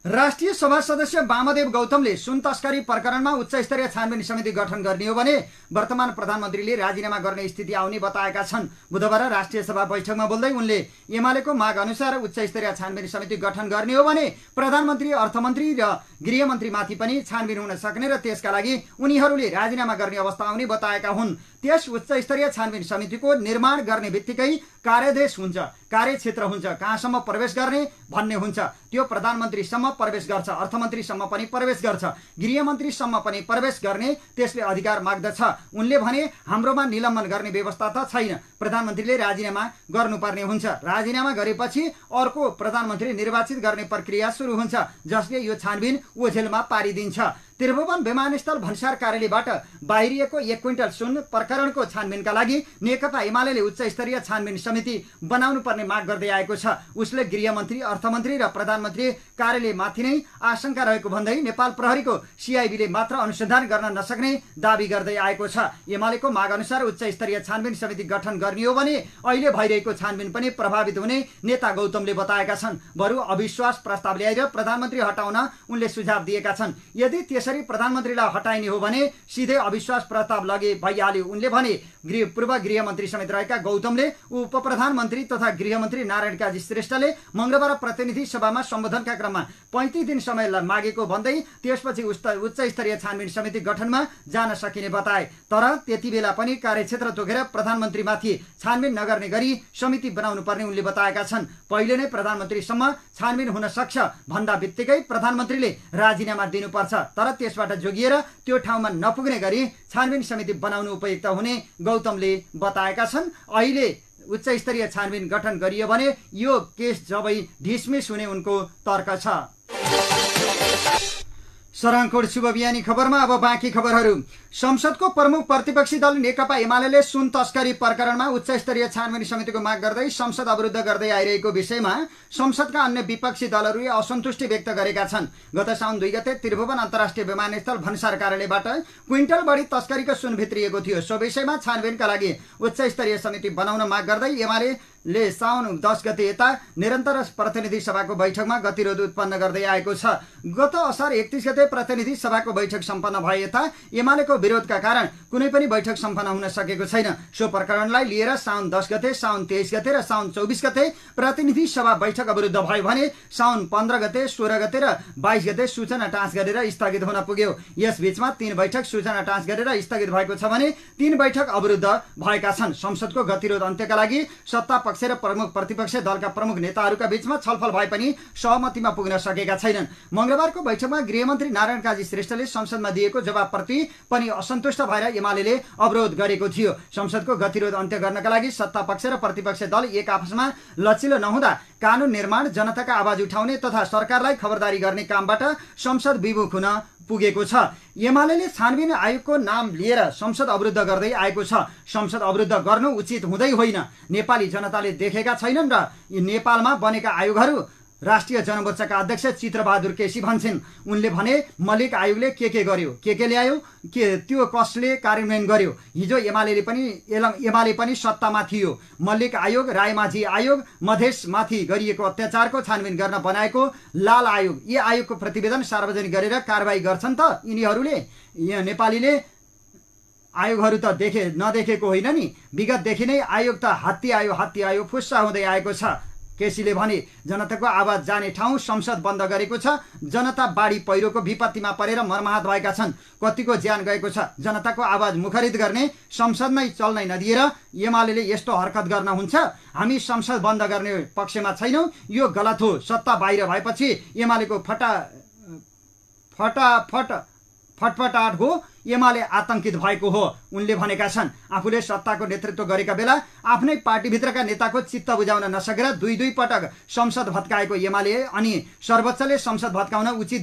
राष्ट्रिय सभा सदस्य वामदेव गौतमले सुन तस्करी प्रकरणमा उच्च स्तरीय छानबिन समिति गठन गर्ने हो भने वर्तमान प्रधानमन्त्रीले राजीनामा गर्ने स्थिति आउने बताएका छन्। बुधबार राष्ट्रिय सभा बैठकमा बोल्दै उनले एमालेको माग अनुसार उच्च स्तरीय छानबिन समिति गठन गर्ने हो भने प्रधानमन्त्री, अर्थमन्त्री र गृहमन्त्रीमाथि पनि छानबिन हुन सक्ने र त्यसका लागि उनीहरूले राजीनामा गर्ने अवस्था आउने बताएका हुन्। त्यस उच्च स्तरीय छानबिन समितिको निर्माण गर्ने बित्तिकै कार्यदेश हुन्छ, कार्यक्षेत्र हुन्छ, कहाँसम्म प्रवेश गर्ने भन्ने हुन्छ। त्यो प्रधानमन्त्रीसम्म प्रवेश गर्छ, अर्थमन्त्रीसम्म पनि प्रवेश गर्छ, गृहमन्त्रीसम्म पनि प्रवेश गर्ने त्यसले अधिकार माग्दछ। उनले भने हाम्रोमा निलम्बन गर्ने व्यवस्था त छैन, प्रधानमन्त्रीले राजीनामा गर्नुपर्ने हुन्छ। राजीनामा गरेपछि अर्को प्रधानमन्त्री निर्वाचित गर्ने प्रक्रिया सुरु हुन्छ, जसले यो छानबिन ओझेलमा पारिदिन्छ। त्रिभुवन विमानस्थल भन्सार कार्यालयबाट बाहिरिएको 1 क्विन्टल सुन प्रकरणको छानबिनका लागि नेकपा एमाले उच्च स्तरीय छानबिन समिति बनाउनु पर्ने माग गर्दै आएको छ। उसले गृहमन्त्री, अर्थमन्त्री र प्रधानमन्त्री कार्यालयमाथि नै आशंका रहेको भन्दै नेपाल प्रहरीको सीआईबीले मात्र अनुसन्धान गर्न नसक्ने दावी गर्दै आएको छ। एमालेको माग अनुसार उच्च स्तरीय छानबिन समिति गठन गर्ने हो भने अहिले भइरहेको छानबिन पनि प्रभावित हुने नेता गौतमले बताएका छन्। बरु अविश्वास प्रस्ताव ल्याएर प्रधानमन्त्री हटाउन उनले सुझाव दिएका छन्। यदि प्रधानमन्त्रीलाई हटाइने हो भने सिधै अविश्वास प्रस्ताव लगे भइहाल्यो। उनले भने पूर्व गृहमन्त्री समेत रहेका गौतमले उप प्रधानमन्त्री तथा गृहमन्त्री नारायण काजी श्रेष्ठले मंगलबार प्रतिनिधि सभामा सम्बोधनका क्रममा 35 दिन समय मागेको भन्दै त्यसपछि उच्च स्तरीय छानबिन समिति गठनमा जान सकिने बताए। तर त्यति बेला पनि कार्यक्षेत्र तोकेर प्रधानमन्त्रीमाथि छानबिन नगर्ने गरी समिति बनाउनु पर्ने उनले बताएका छन्। पहिले नै प्रधानमन्त्रीसम्म छानबिन हुन सक्छ भन्दा बित्तिकै प्रधानमन्त्रीले राजीनामा दिनुपर्छ, तर त्यसबाट जोगिएर त्यो ठाउँमा नपुग्ने गरी छानबिन समिति बनाउनु उपयुक्त हुने गौतमले बताएका छन्। अहिले उच्च स्तरीय छानबिन गठन गरियो भने यो केस जबै ढिसमिस हुने उनको तर्क छ। सरङकोट शुभ बिहानी खबरमा अब बाँकी खबरहरू। संसदको प्रमुख प्रतिपक्षी दल नेकपा एमाले सुन तस्करी प्रकरणमा उच्च स्तरीय छानबिन समितिको माग गर्दै संसद अवरुद्ध गर्दै आइरहेको विषयमा संसदका अन्य विपक्षी दलहरूले असन्तुष्टि व्यक्त गरेका छन्। गत साउन 2 गते त्रिभुवन अन्तर्राष्ट्रिय विमानस्थल भन्सार कार्यालयबाट क्विन्टल बढी तस्करीको सुन भित्रिएको थियो। सो विषयमा छानबिनका लागि उच्च स्तरीय समिति बनाउन माग गर्दै एमाले साउन 10 गते यता निरन्तर प्रतिनिधि सभाको बैठकमा गतिरोध उत्पन्न गर्दै आएको छ। गत असार 31 गते प्रतिनिधि सभाको बैठक सम्पन्न भए यता एमालेको विरोधका कारण कुनै पनि बैठक सम्पन्न हुन सकेको छैन। सो प्रकरणलाई लिएर साउन 10 गते, साउन 23 गते र साउन 24 गते प्रतिनिधि सभा बैठक अवरुद्ध भयो भने साउन 15 गते, 16 गते र 22 गते सूचना टाँच गरेर स्थगित हुन पुग्यो। यस बीचमा 3 बैठक सूचना टाँच गरेर स्थगित भएको छ भने 3 बैठक अवरुद्ध भएका छन्। संसदको गतिरोध अन्त्यका लागि सत्ता पक्ष र प्रमुख प्रतिपक्ष दलका प्रमुख नेताहरूका बीचमा छलफल भए पनि सहमतिमा पुग्न सकेका छैनन्। मंगलबारको बैठकमा गृहमन्त्री नारायण काजी श्रेष्ठले संसदमा दिएको जवाबप्रति पनि असन्तुष्ट भएर एमाले अवरोध गरेको थियो। संसदको गतिरोध अन्त्य गर्नका लागि सत्ता पक्ष र प्रतिपक्ष दल एक आपसमा लचिलो नहुँदा कानून निर्माण, जनताका आवाज उठाउने तथा सरकारलाई खबरदारी गर्ने कामबाट संसद विमुख हुन पुगेको छ। एमाले छानबिन आयोगको नाम लिएर संसद अवरुद्ध गर्दै आएको छ। संसद अवरुद्ध गर्नु उचित हुँदै होइन। नेपाली जनताले देखेका छैनन् र नेपालमा बनेका आयोगहरू राष्ट्रिय जनमोर्चाका अध्यक्ष चित्रबहादुर केसी भन्छन्। उनले भने मल्लिक आयोगले के गर्यो, के ल्यायो, त्यो कसले कार्यान्वयन गर्यो। हिजो एमाले पनि सत्तामा थियो। मल्लिक आयोग, रायमाझी आयोग, मधेसमाथि गरिएको अत्याचारको छानबिन गर्न बनाएको लाल आयोग, यी आयोगको प्रतिवेदन सार्वजनिक गरेर कारबाही गर्छन् त यिनीहरूले। नेपालीले आयोगहरू त नदेखेको होइन नि। विगतदेखि नै आयोग त हात्ती आयो फुस्सा हुँदै आएको छ। केसीले भने जनताको आवाज जाने ठाउँ संसद बन्द गरेको छ। जनता बाढी पहिरोको विपत्तिमा परेर मर्माहत भएका छन्। कतिको ज्यान गएको छ। जनताको आवाज मुखरित गर्ने संसद नै चल्नै नदिएर एमाले यस्तो हरकत गर्न हुन्छ। हामी संसद बन्द गर्ने पक्षमा छैनौँ। यो गलत हो। सत्ता बाहिर भएपछि एमालेको फटफटाट हो। एमाले आतंकित भएको हो उनले भनेका छन्। आफूले सत्ताको नेतृत्व गरेका बेला आफ्नै पार्टीभित्रका नेताको चित्त बुझाउन नसकेर दुई पटक संसद भत्काएको एमाले अनि सर्वोच्चले संसद भत्काउन उचित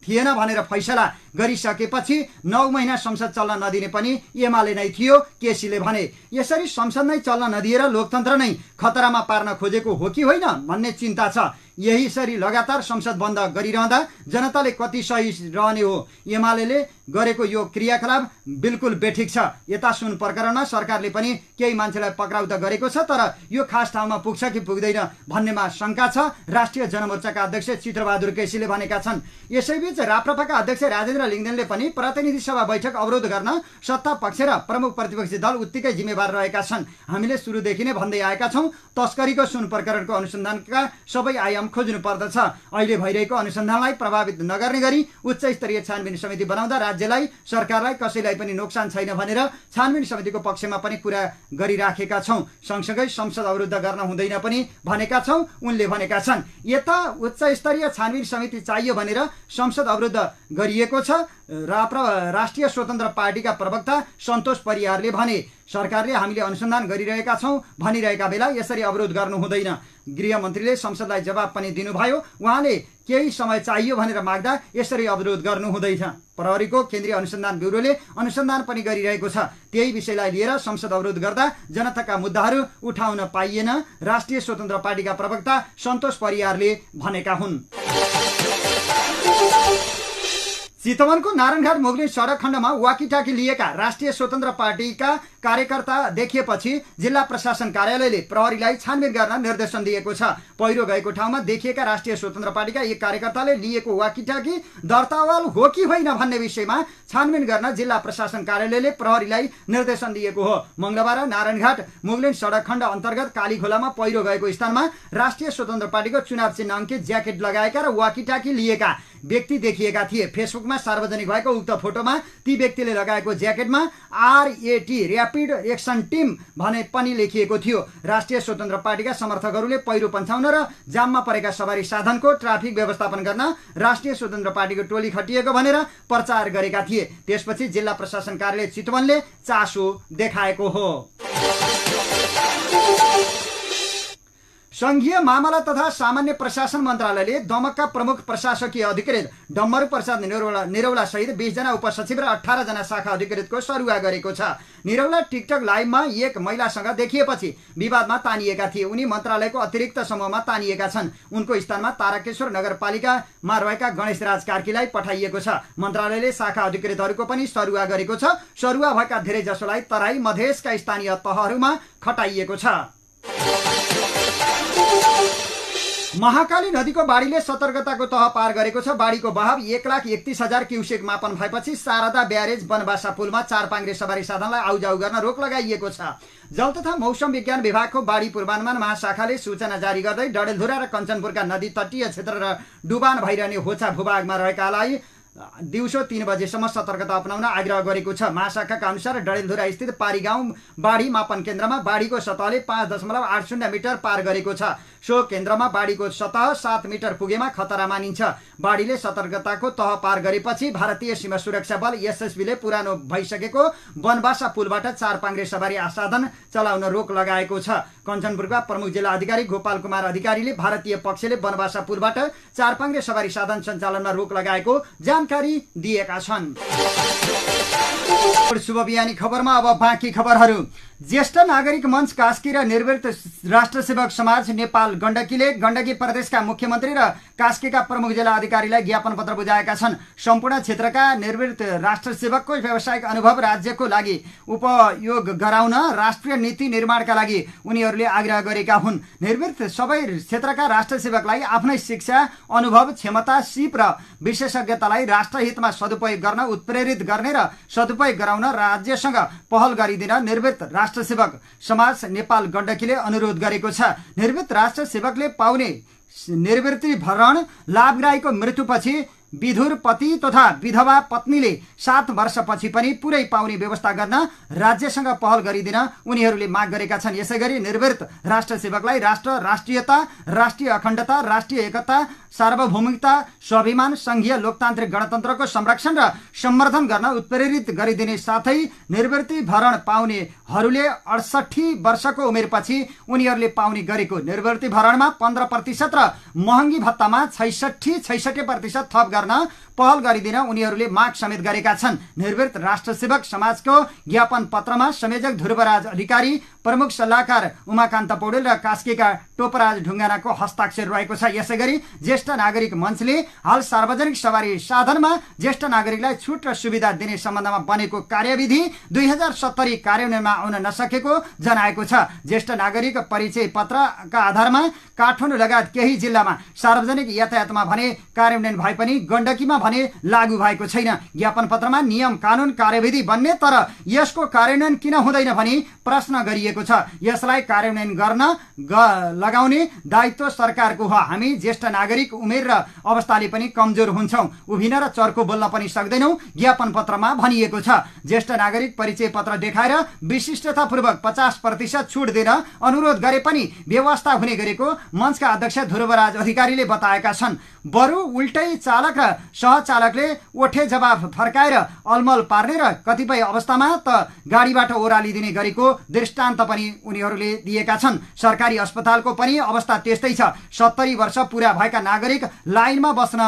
थिएन भनेर फैसला गरिसकेपछि 9 महिना संसद चल्न नदिने पनि एमाले नै थियो, केसीले भने। यसरी संसद नै चल्न नदिएर लोकतन्त्र नै खतरामा पार्न खोजेको हो कि होइन भन्ने चिन्ता छ। यही सरी लगातार संसद बन्द गरिरहँदा जनताले कति सही रहने हो। एमाले गरेको यो क्रियाकलाप बिल्कुल बेठिक छ। यता सुन प्रकरणमा सरकारले पनि केही मान्छेलाई पक्राउ त गरेको छ, तर यो खास ठाउँमा पुग्छ कि पुग्दैन भन्नेमा शंका छ। राष्ट्रिय जनमोर्चाका अध्यक्ष चित्रबहादुर केसीले भनेका छन्। यसैबीच राप्रपाका अध्यक्ष राजेन्द्र लिङ्गदेनले पनि प्रतिनिधि सभा बैठक अवरोध गर्न सत्ता पक्ष र प्रमुख प्रतिपक्षी दल उत्तिकै जिम्मेवार रहेका छन्। हामीले सुरुदेखि नै भन्दै आएका छौँ, तस्करीको सुन प्रकरणको अनुसन्धानका सबै आयाम खोज्नु पर्दछ। अहिले भइरहेको अनुसन्धानलाई प्रभावित नगर्ने गरी उच्च स्तरीय छानबिन समिति बनाउँदा राज्यलाई, सरकारलाई कसैलाई पनि नोक्सान छैन भनेर छानबिन समितिको पक्षमा पनि कुरा गरिराखेका छौँ। सँगसँगै संसद अवरुद्ध गर्न हुँदैन पनि भनेका छौँ, उनले भनेका छन्। यता उच्च स्तरीय छानबिन समिति चाहियो भनेर संसद अवरुद्ध गरिएको छ। राष्ट्रिय स्वतन्त्र पार्टीका प्रवक्ता सन्तोष परियारले भने सरकारले हामीले अनुसन्धान गरिरहेका छौँ भनिरहेका बेला यसरी अवरोध गर्नु हुँदैन। गृहमन्त्रीले संसदलाई जवाब पनि दिनुभयो। उहाँले केही समय चाहियो भनेर माग्दा यसरी अवरोध गर्नु हुँदैन। प्रहरीको केन्द्रीय अनुसन्धान ब्युरोले अनुसन्धान पनि गरिरहेको छ। त्यही विषयलाई लिएर संसद अवरोध गर्दा जनताका मुद्दाहरू उठाउन पाइएन, राष्ट्रिय स्वतन्त्र पार्टीका प्रवक्ता सन्तोष परियारले भनेका हुन्। चितवनको नारायणघाट मुगलिन सडक खण्डमा वाकीटाकी लिएका राष्ट्रिय स्वतन्त्र पार्टीका कार्यकर्ता देखिएपछि जिल्ला प्रशासन कार्यालयले प्रहरीलाई छानबिन गर्न निर्देशन दिएको छ। पहिरो गएको ठाउँमा देखिएका राष्ट्रिय स्वतन्त्र पार्टीका एक कार्यकर्ताले लिएको वाकीटाकी दर्तावाल हो कि होइन भन्ने विषयमा छानबिन गर्न जिल्ला प्रशासन कार्यालयले प्रहरीलाई निर्देशन दिएको हो। मंगलबार नारायणघाट मुगलिन सडक खण्ड अन्तर्गत कालीखोलामा पहिरो गएको स्थानमा राष्ट्रिय स्वतन्त्र पार्टीको चुनाव चिन्ह अंकित ज्याकेट लगाएका र वाकीटाकी लिएका व्यक्ति देखिएका थिए। फेसबुकमा सार्वजनिक भएको उक्त फोटोमा ती व्यक्तिले लगाएको ज्याकेटमा RAT र्यापिड एक्सन टिम भने पनि लेखिएको थियो। राष्ट्रिय स्वतन्त्र पार्टीका समर्थकहरूले पहिरो पन्छाउन र जाममा परेका सवारी साधनको ट्राफिक व्यवस्थापन गर्न राष्ट्रिय स्वतन्त्र पार्टीको टोली खटिएको भनेर प्रचार गरेका थिए। त्यसपछि जिल्ला प्रशासन कार्यालय चितवनले चासो देखाएको हो। संघीय मामला तथा सामान्य प्रशासन मन्त्रालयले दमकका प्रमुख प्रशासकीय अधिकृत डम्बरू प्रसाद निरौला सहित 20 जना उपसचिव र 18 जना शाखा अधिकृतको सरुवा गरेको छ। निरौला टिकटक लाइभमा एक महिलासँग देखिएपछि विवादमा तानिएका थिए। उनी मन्त्रालयको अतिरिक्त समूहमा तानिएका छन्। उनको स्थानमा तारकेश्वर नगरपालिकामा रहेका गणेशराज कार्कीलाई पठाइएको छ। मन्त्रालयले शाखा अधिकृतहरूको पनि सरुवा गरेको छ। सरुवा भएका धेरै जसोलाई तराई मधेसका स्थानीय तहहरूमा खटाइएको छ। महाकाली नदीको बाढीले सतर्कताको तह पार गरेको छ। बाढीको बहाव 1,31,000 क्युसेक मापन भएपछि शारदा ब्यारेज बनबासा पुलमा 4 पाङ्ग्रे सवारी साधनलाई आउजाउ गर्न रोक लगाइएको छ। जल तथा मौसम विज्ञान विभागको बाढी पूर्वानुमान महाशाखाले सूचना जारी गर्दै डडेलधुरा र कञ्चनपुरका नदी तटीय क्षेत्र र डुबान भइरहने होचा भूभागमा रहेकालाई दिउँसो 3 बजेसम्म सतर्कता अपनाउन आग्रह गरेको छ। महाशाखाका अनुसार डडेलधुरा स्थित पारी गाउँ बाढी मापन केन्द्रमा बाढीको सतहले 5.80 मिटर पार गरेको छ। सो केन्द्रमा बाढीको सतह 7 मिटर पुगेमा खतरा मानिन्छ। बाढीले सतर्कताको तह पार गरेपछि भारतीय सीमा सुरक्षा बल एसएसबीले पुरानो भइसकेको बनबासा पुलबाट 4 पाङ्ग्रे सवारी साधन चलाउन रोक लगाएको छ। कञ्चनपुरका प्रमुख जिल्ला अधिकारी गोपाल कुमार अधिकारीले भारतीय पक्षले बनबासा पुलबाट 4 पाङ्ग्रे सवारी साधन सञ्चालनमा रोक लगाएको जानकारी दिएका छन्। शुभ बिहानी खबरमा अब बाँकी खबरहरू। ज्येष्ठ नागरिक मञ्च कास्की र निर्वृत्त राष्ट्रसेवक समाज नेपाल गण्डकीले गण्डकी प्रदेशका मुख्यमन्त्री र कास्कीका प्रमुख जिल्ला अधिकारीलाई ज्ञापन पत्र बुझाएका छन्। सम्पूर्ण क्षेत्रका निर्वृत्त राष्ट्रसेवकको व्यावसायिक अनुभव राज्यको लागि उपयोग गराउन राष्ट्रिय नीति निर्माणका लागि उनीहरूले आग्रह गरेका हुन्। निर्वृत्त सबै क्षेत्रका राष्ट्रसेवकलाई आफ्नै शिक्षा, अनुभव, क्षमता, सिप र विशेषज्ञतालाई राष्ट्रहितमा सदुपयोग गर्न उत्प्रेरित गर्ने र सदुपयोग गराउन राज्यसँग पहल गरिदिन निर्वृत्त राष्ट्रसेवक समाज नेपाल गण्डकीले अनुरोध गरेको छ। निर्वृत्त राष्ट्रसेवकले पाउने निवृत्ति भरण लाभग्राहीको मृत्युपछि विधुर पति तथा विधवा पत्नीले 7 वर्षपछि पनि पुरै पाउने व्यवस्था गर्न राज्यसँग पहल गरिदिन उनीहरूले माग गरेका छन्। यसैगरी निर्वृत्त राष्ट्रसेवकलाई राष्ट्र, राष्ट्रियता, राष्ट्रिय अखण्डता, राष्ट्रिय एकता, सार्वभौमिकता, स्वाभिमान, संघीय लोकतान्त्रिक गणतन्त्रको संरक्षण र सम्वर्धन गर्न उत्प्रेरित गरिदिने साथै निवृत्ति भरण पाउनेहरूले 68 वर्षको उमेरपछि उनीहरूले पाउने गरेको निवृत्ति भरणमा 15% र महँगी भत्तामा 66% थप गर्न पहल गरिदिन उनीहरूले माग समेत गरेका छन्। निर्वृत्त राष्ट्रसेवक समाजको ज्ञापन पत्रमा संयोजक ध्रुवराज अधिकारी, प्रमुख सल्लाहकार उमाकान्त पौडेल र कास्कीका टोपराज ढुङ्गानाको हस्ताक्षर रहेको छ। यसैगरी ज्येष्ठ नागरिक मञ्चले हाल सार्वजनिक सवारी साधनमा ज्येष्ठ नागरिकलाई छुट र सुविधा दिने सम्बन्धमा बनेको कार्यविधि 2070 कार्यान्वयनमा आउन नसकेको जनाएको छ। ज्येष्ठ नागरिक परिचय पत्रका आधारमा काठमाडौँ लगायत केही जिल्लामा सार्वजनिक यातायातमा भने कार्यान्वयन भए पनि गण्डकीमा भने लागू भएको छैन। ज्ञापन पत्रमा नियम, कानून, कार्यविधि बन्ने तर यसको कार्यान्वयन किन हुँदैन भनी प्रश्न गरिएको छ। यसलाई कार्यान्वयन गर्न लगाउने दायित्व सरकारको हो। हामी ज्येष्ठ नागरिक उमेर र अवस्थाले पनि कमजोर हुन्छौं, उभिन र चर्को बोल्न पनि सक्दैनौं, ज्ञापन पत्रमा भनिएको छ। ज्येष्ठ नागरिक परिचय पत्र देखाएर विशिष्टतापूर्वक 50% छुट दिन अनुरोध गरे पनि व्यवस्था हुने गरेको मञ्चका अध्यक्ष ध्रुवराज अधिकारीले बताएका छन्। बरु उल्टै चालक र सहचालकले ओठे जवाफ फर्काएर अलमल पार्ने र कतिपय अवस्थामा त गाडीबाट ओह्रालिदिने गरेको दृष्टान्त पनि उनीहरूले दिएका छन्। सरकारी अस्पतालको पनि अवस्था त्यस्तै छ। 70 वर्ष पूरा भएका नागरिक लाइनमा बस्न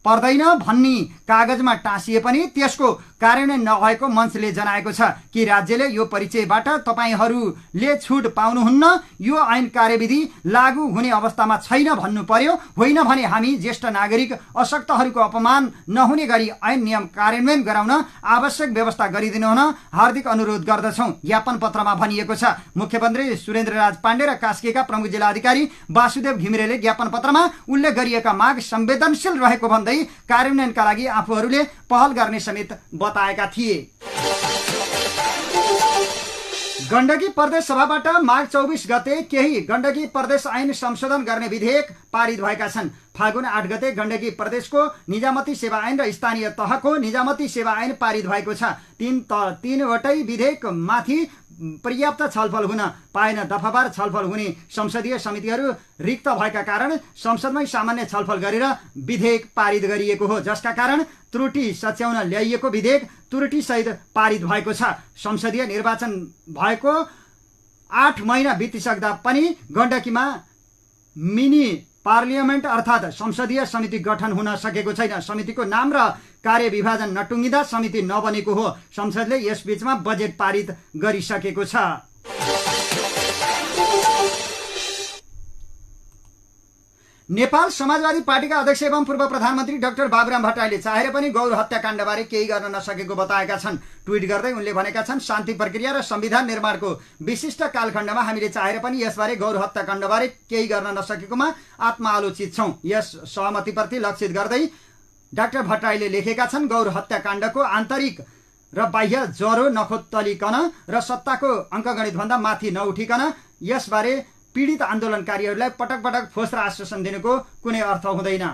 पर्दैन भन्ने कागजमा टाँसिए पनि त्यसको कार्यान्वयन नभएको मञ्चले जनाएको छ कि राज्यले यो परिचयबाट तपाईहरूले छुट पाउनुहुन्न, यो ऐन कार्यविधि लागू हुने अवस्थामा छैन भन्नु पर्यो। होइन भने हामी ज्येष्ठ नागरिक अशक्तहरूको अपमान नहुने गरी ऐन नियम कार्यान्वयन गराउन आवश्यक व्यवस्था गरिदिनु हुन हार्दिक अनुरोध गर्दछौं, ज्ञापन पत्रमा भनिएको छ। मुख्यमन्त्री सुरेन्द्रराज पाण्डे र कास्कीका प्रमुख जिल्ला अधिकारी वासुदेव घिमिरेले ज्ञापन पत्रमा उल्लेख गरिएका माग संवेदनशील रहेको भन्दै कार्यान्वयनका लागि आफूहरूले पहल गर्ने समेत बताएका थिए। गण्डकी प्रदेश सभाबाट माघ 24 गते केही गण्डकी प्रदेश ऐन संशोधन गर्ने विधेयक पारित भएका छन्। फागुन 8 गते गण्डकी प्रदेशको निजामती सेवा ऐन र स्थानीय तहको निजामती सेवा ऐन पारित भएको छ। तीनवटै विधेयक माथि पर्याप्त छलफल हुन पाएन। दफावार छलफल हुने संसदीय समितिहरू रिक्त भएका कारण संसदमै सामान्य छलफल गरेर विधेयक पारित गरिएको हो, जसका कारण त्रुटि सच्याउन ल्याइएको विधेयक त्रुटि सहित पारित भएको छ। संसदीय निर्वाचन भएको 8 महिना बितिसक्दा पनि गण्डकीमा मिनी पार्लियामेन्ट अर्थात् संसदीय समिति गठन हुन सकेको छैन। समितिको नाम र कार्यविभाजन नटुङ्गिँदा समिति नबनेको हो। संसदले यसबीचमा बजेट पारित गरिसकेको छ। नेपाल समाजवादी पार्टीका अध्यक्ष एवं पूर्व प्रधानमन्त्री डाक्टर बाबुराम भट्टराईले चाहेर पनि गौर हत्याकाण्डबारे केही गर्न नसकेको बताएका छन्। ट्विट गर्दै उनले भनेका छन्, शान्ति प्रक्रिया र संविधान निर्माणको विशिष्ट कालखण्डमा हामीले चाहेर पनि यसबारे गौर हत्याकाण्डबारे केही गर्न नसकेकोमा आत्मआलोचित छौं। यस सहमतिप्रति लक्षित गर्दै डाक्टर भट्टराईले लेखेका छन्, गौर हत्याकाण्डको आन्तरिक र बाह्य ज्वरो नखोतलिकन र सत्ताको अङ्कगणितभन्दा माथि नउठिकन यसबारे पीडित आन्दोलनकारीहरूलाई पटक पटक ठोस र आश्वासन दिनुको कुनै अर्थ हुँदैन।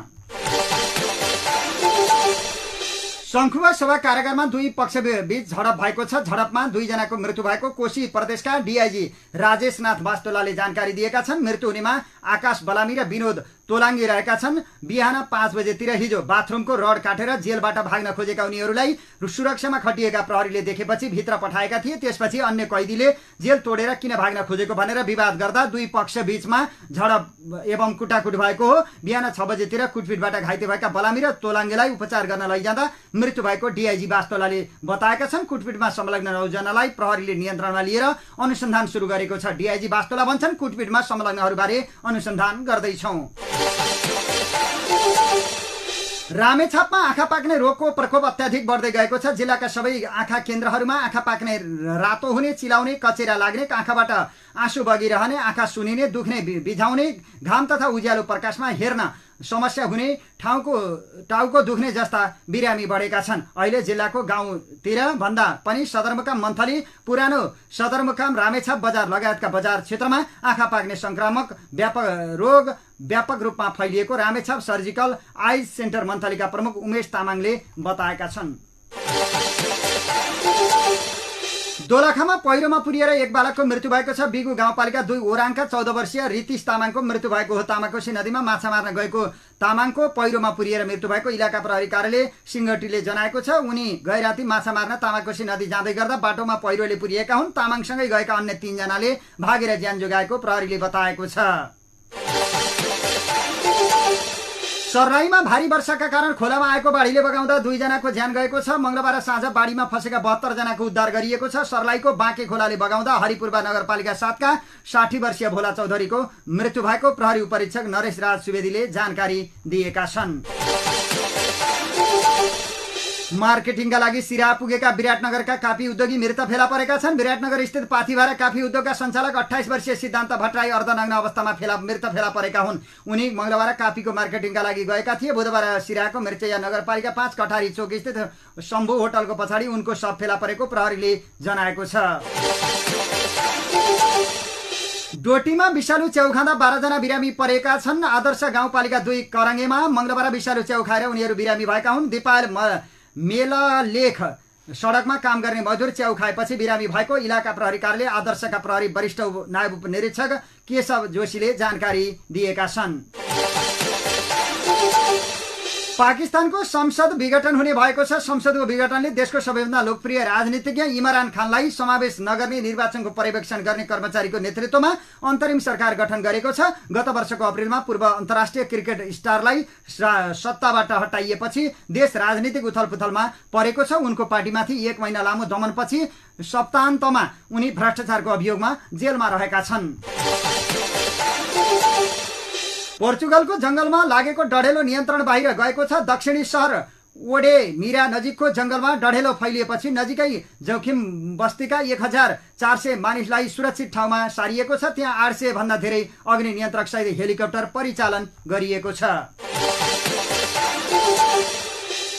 शङ्खुवा सभा कारागारमा दुई पक्षबीच झडप भएको छ। झडपमा 2 जनाको मृत्यु भएको कोशी प्रदेशका डीआईजी राजेशनाथ वास्तोलाले जानकारी दिएका छन्। मृत्यु हुनेमा आकाश बलामी र विनोद तोलाङ्गी रहेका छन्। बिहान 5 बजेतिर हिजो बाथरुमको रड काटेर जेलबाट भाग्न खोजेका उनीहरूलाई सुरक्षामा खटिएका प्रहरीले देखेपछि भित्र पठाएका थिए। त्यसपछि अन्य कैदीले जेल तोडेर किन भाग्न खोजेको भनेर विवाद गर्दा दुई पक्ष बीचमा झडप एवं कुटाकुट भएको हो। बिहान 6 बजेतिर कुटपिटबाट घाइते भएका बलामी र तोलाङ्गीलाई उपचार गर्न लैजाँदा मृत्यु भएको डीआईजी वास्तोलाले बताएका छन्। कुटपिटमा संलग्न 9 जनालाई प्रहरीले नियन्त्रणमा लिएर अनुसन्धान सुरु गरेको छ। डीआईजी वास्तोला भन्छन्, कुटपिटमा संलग्नहरूबारे अनुसन्धान गर्दैछौं। रामेछापमा आँखा पाक्ने रोगको प्रकोप अत्याधिक बढ्दै गएको छ। जिल्लाका सबै आँखा केन्द्रहरूमा आँखा पाक्ने, रातो हुने, चिलाउने, कचेरा लाग्ने, आँखाबाट आँसु बगिरहने, आँखा सुनिने, दुख्ने, बिझाउने, घाम तथा उज्यालो प्रकाशमा हेर्न समस्या हुने, टाउको दुख्ने जस्ता बिरामी बढेका छन्। अहिले जिल्लाको गाउँतिर भन्दा पनि सदरमुकाम मन्थली, पुरानो सदरमुकाम, रामेछाप बजार लगायतका बजार क्षेत्रमा आँखा पाक्ने संक्रामक रोग व्यापक रूपमा फैलिएको रामेछाप सर्जिकल आइज सेन्टर मन्थलीका प्रमुख उमेश तामाङले बताएका छन्। दोलखामा पहिरोमा पुरिएर एक बालकको मृत्यु भएको छ। बिगु गाउँपालिका 2 ओराङका 14 वर्षीय रितिश तामाङको मृत्यु भएको हो। तामाकोशी नदीमा माछा मार्न गएको तामाङको पहिरोमा पुरिएर मृत्यु भएको इलाका प्रहरी कार्यालय सिंगटीले जनाएको छ। उनी गैराती माछा मार्न तामाकोशी नदी जाँदै गर्दा बाटोमा पहिरोले पुरिएका हुन्। तामाङसँगै गएका अन्य 3 जनाले भागेर ज्यान जोगाएको प्रहरीले बताएको छ। सर्लाहीमा भारी वर्षाका कारण खोलामा आएको बाढीले बगाउँदा 2 जनाको ज्यान गएको छ। मंगलबार साँझ बाढीमा फसेका 72 जनाको उद्धार गरिएको छ। सर्लाहीको बाँके खोलाले बगाउँदा हरिपूर्वा नगरपालिका 7 का 60 वर्षीय भोला चौधरीको मृत्यु भएको प्रहरी उपरीक्षक नरेश राज सुवेदीले जानकारी दिएका छन्। मार्केटिङका लागि सिराहा पुगेका विराटनगरका काफी उद्योगी मृत फेला परेका छन्। विराटनगर स्थित पाथिभारा काफी उद्योगका सञ्चालक 28 वर्षीय सिद्धान्त भट्टराई अर्धनग्न अवस्थामा मृत फेला परेका हुन्। उनी मंगलबार काफीको मार्केटिङका लागि गएका थिए। बुधबार सिराहाको मिर्चैया नगरपालिका 5 कठारी चोक स्थित शम्भु होटलको पछाडि उनको शव फेला परेको प्रहरीले जनाएको छ। डोटीमा विषालु च्याउ खाँदा 12 जना बिरामी परेका छन्। आदर्श गाउँपालिका 2 करङ्गेमा मंगलबार विषालु च्याउ खाएर उनीहरू बिरामी भएका हुन्। दिपायल मेललेख सडकमा काम गर्ने मजदुर च्याउ खाएपछि बिरामी भएको इलाका प्रहरी कार्यालय आदर्शका प्रहरी वरिष्ठ नायब उपनिरीक्षक केशव जोशीले जानकारी दिएका छन्। पाकिस्तानको संसद विघटन हुने भएको छ। संसदको विघटनले देशको सबैभन्दा लोकप्रिय राजनीतिज्ञ इमरान खानलाई समावेश नगर्ने निर्वाचनको पर्यवेक्षण गर्ने कर्मचारीको नेतृत्वमा अन्तरिम सरकार गठन गरेको छ। गत वर्षको अप्रिलमा पूर्व अन्तर्राष्ट्रिय क्रिकेट स्टारलाई सत्ताबाट हटाइएपछि देश राजनीतिक उथलपुथलमा परेको छ। उनको पार्टीमाथि 1 महिना लामो दमनपछि सप्ताहन्तमा उनी भ्रष्टाचारको अभियोगमा जेलमा रहेका छन्। पोर्चुगलको जंगलमा लागेको डढेलो नियन्त्रण बाहिर गएको छ। दक्षिणी शहर ओडे मिरा नजिकको जंगलमा डढेलो फैलिएपछि नजिकै जोखिम बस्तीका 1400 मानिसलाई सुरक्षित ठाउँमा सारिएको छ। त्यहाँ 800 भन्दा धेरै अग्नि नियन्त्रक सहित हेलिकप्टर परिचालन गरिएको छ।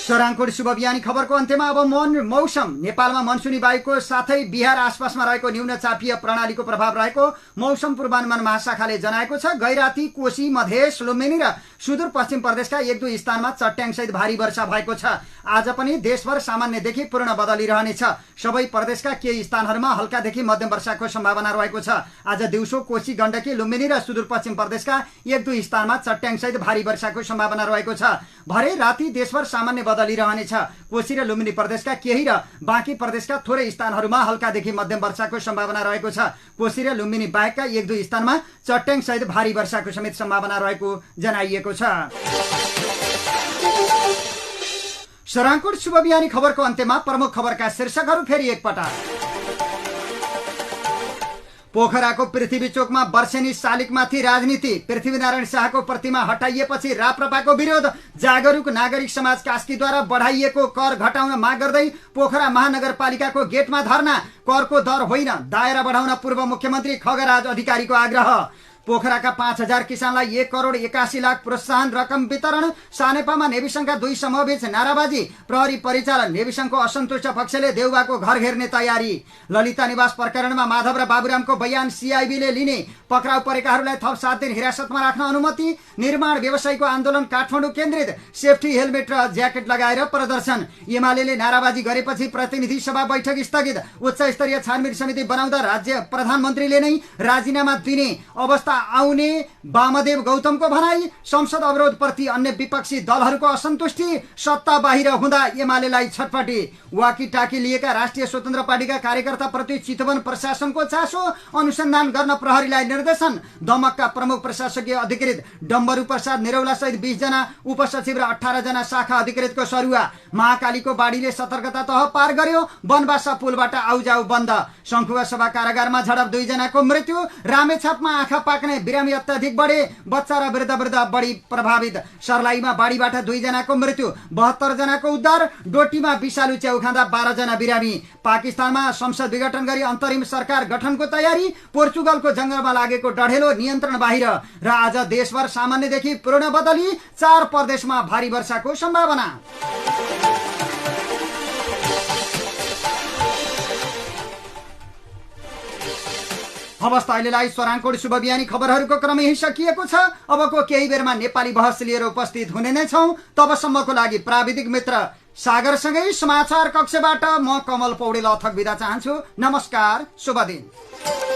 सोराङकोट शुभ बिहानी खबरको अन्त्यमा अब मौसम। नेपालमा मनसुनी वायुको साथै बिहार आसपासमा रहेको न्यून चापीय प्रणालीको प्रभाव रहेको मौसम पूर्वानुमान महाशाखाले जनाएको छ। गैराती, कोशी, मधेस, लुम्बिनी र सुदूरपश्चिम प्रदेशका 1-2 स्थानमा चट्याङसहित भारी वर्षा भएको छ। आज पनि देशभर सामान्यदेखि पूर्ण बदली रहनेछ। सबै प्रदेशका केही स्थानहरूमा हल्कादेखि मध्यम वर्षाको सम्भावना रहेको छ। आज दिउँसो कोशी, गण्डकी, लुम्बिनी र सुदूरपश्चिम प्रदेशका 1-2 स्थानमा चट्याङसहित भारी वर्षाको सम्भावना रहेको छ। भरे राति देशभर सामान्य बदली रहनेछ। कोशी र लुम्बिनी प्रदेशका केही र बाँकी प्रदेशका थोरै स्थानहरूमा हल्कादेखि मध्यम वर्षाको सम्भावना रहेको छ। कोशी र लुम्बिनी बाहेकका 1-2 स्थानमा चट्याङ सहित भारी वर्षाको समेत सम्भावना रहेको जनाइएको छ। सराङकोट शुभ बिहानी खबरको अन्त्यमा प्रमुख खबरका शीर्षकहरू फेरि एकपटक। पोखराको पृथ्वी चोकमा वर्षेनी शालिगमाथि राजनीति, पृथ्वीनारायण शाहको प्रतिमा हटाइएपछि राप्रपाको विरोध, जागरुक नागरिक समाज कास्कीद्वारा बढाइएको कर घटाउन माग गर्दै पोखरा महानगरपालिकाको गेटमा धरना, करको दर होइन दायरा बढाउन पूर्व मुख्यमन्त्री खगराज अधिकारीको आग्रह, पोखराका 5000 किसानलाई 1,81,00,000 प्रोत्साहन रकम वितरण, सानेपामा नेविसंघका 2 समूहबीच नाराबाजी, प्रहरी परिचालन, नेविसंघको असन्तुष्ट पक्षले देउबाको घर घेर्ने तयारी, ललिता निवास प्रकरणमा माधव र बाबुरामको बयान सीआईबीले लिने, पक्राउ परेकाहरूलाई थप 7 दिन हिरासतमा राख्न अनुमति, निर्माण व्यवसायीको आन्दोलन काठमाडौँ केन्द्रित, सेफ्टी हेलमेट र ज्याकेट लगाएर प्रदर्शन, एमाले नाराबाजी गरेपछि प्रतिनिधि सभा बैठक स्थगित, उच्च स्तरीय छानबिन समिति बनाउँदा राज्य प्रधानमन्त्रीले नै राजीनामा दिने अवस्था आउने वामदेव गौतमको भनाई, संसद अवरोधप्रति अन्य विपक्षी दलहरूको असन्तुष्टि, सत्ता बाहिर हुँदा एमालेलाई छटपटी, वाकी टाकी लिएका राष्ट्रिय स्वतन्त्र पार्टीका कार्यकर्ताप्रति चितवन प्रशासनको चासो, अनुसन्धान गर्न प्रहरीलाई निर्देशन, दमकका प्रमुख प्रशासकीय अधिकृत डम्बरू प्रसाद निरौला सहित 20 जना उपसचिव र 18 जना शाखा अधिकृतको सरुवा, महाकालीको बाढीले सतर्कता तह पार गर्यो, बनबासा पुलबाट आउजाउ बन्द, शङ्खुवा सभा कारागारमा झडप 2 जनाको मृत्यु, रामेछापमा आँखा पाक्ने बिरामी अत्याधिक बढे, बच्चा र वृद्ध बढी प्रभावित, सर्लाहीमा बाढीबाट 2 जनाको मृत्यु, 72 जनाको उद्धार, डोटीमा विषालु च्याउ खाँदा 12 जना बिरामी, पाकिस्तानमा संसद विघटन गरी अन्तरिम सरकार गठनको तयारी, पोर्चुगलको जंगलमा लागेको डढेलो नियन्त्रण बाहिर र आज देशभर सामान्यदेखि पूर्ण बदली, 4 प्रदेशमा भारी वर्षाको सम्भावना। हवस् त अहिलेलाई सराङकोट शुभ बिहानी खबरहरूको क्रम यही सकिएको छ। अबको केही बेरमा नेपाली बहस लिएर उपस्थित हुने नै छौं। तबसम्मको लागि प्राविधिक मित्र सागरसँगै समाचार कक्षबाट म कमल पौडेल अथक बिदा चाहन्छु। नमस्कार, शुभ दिन।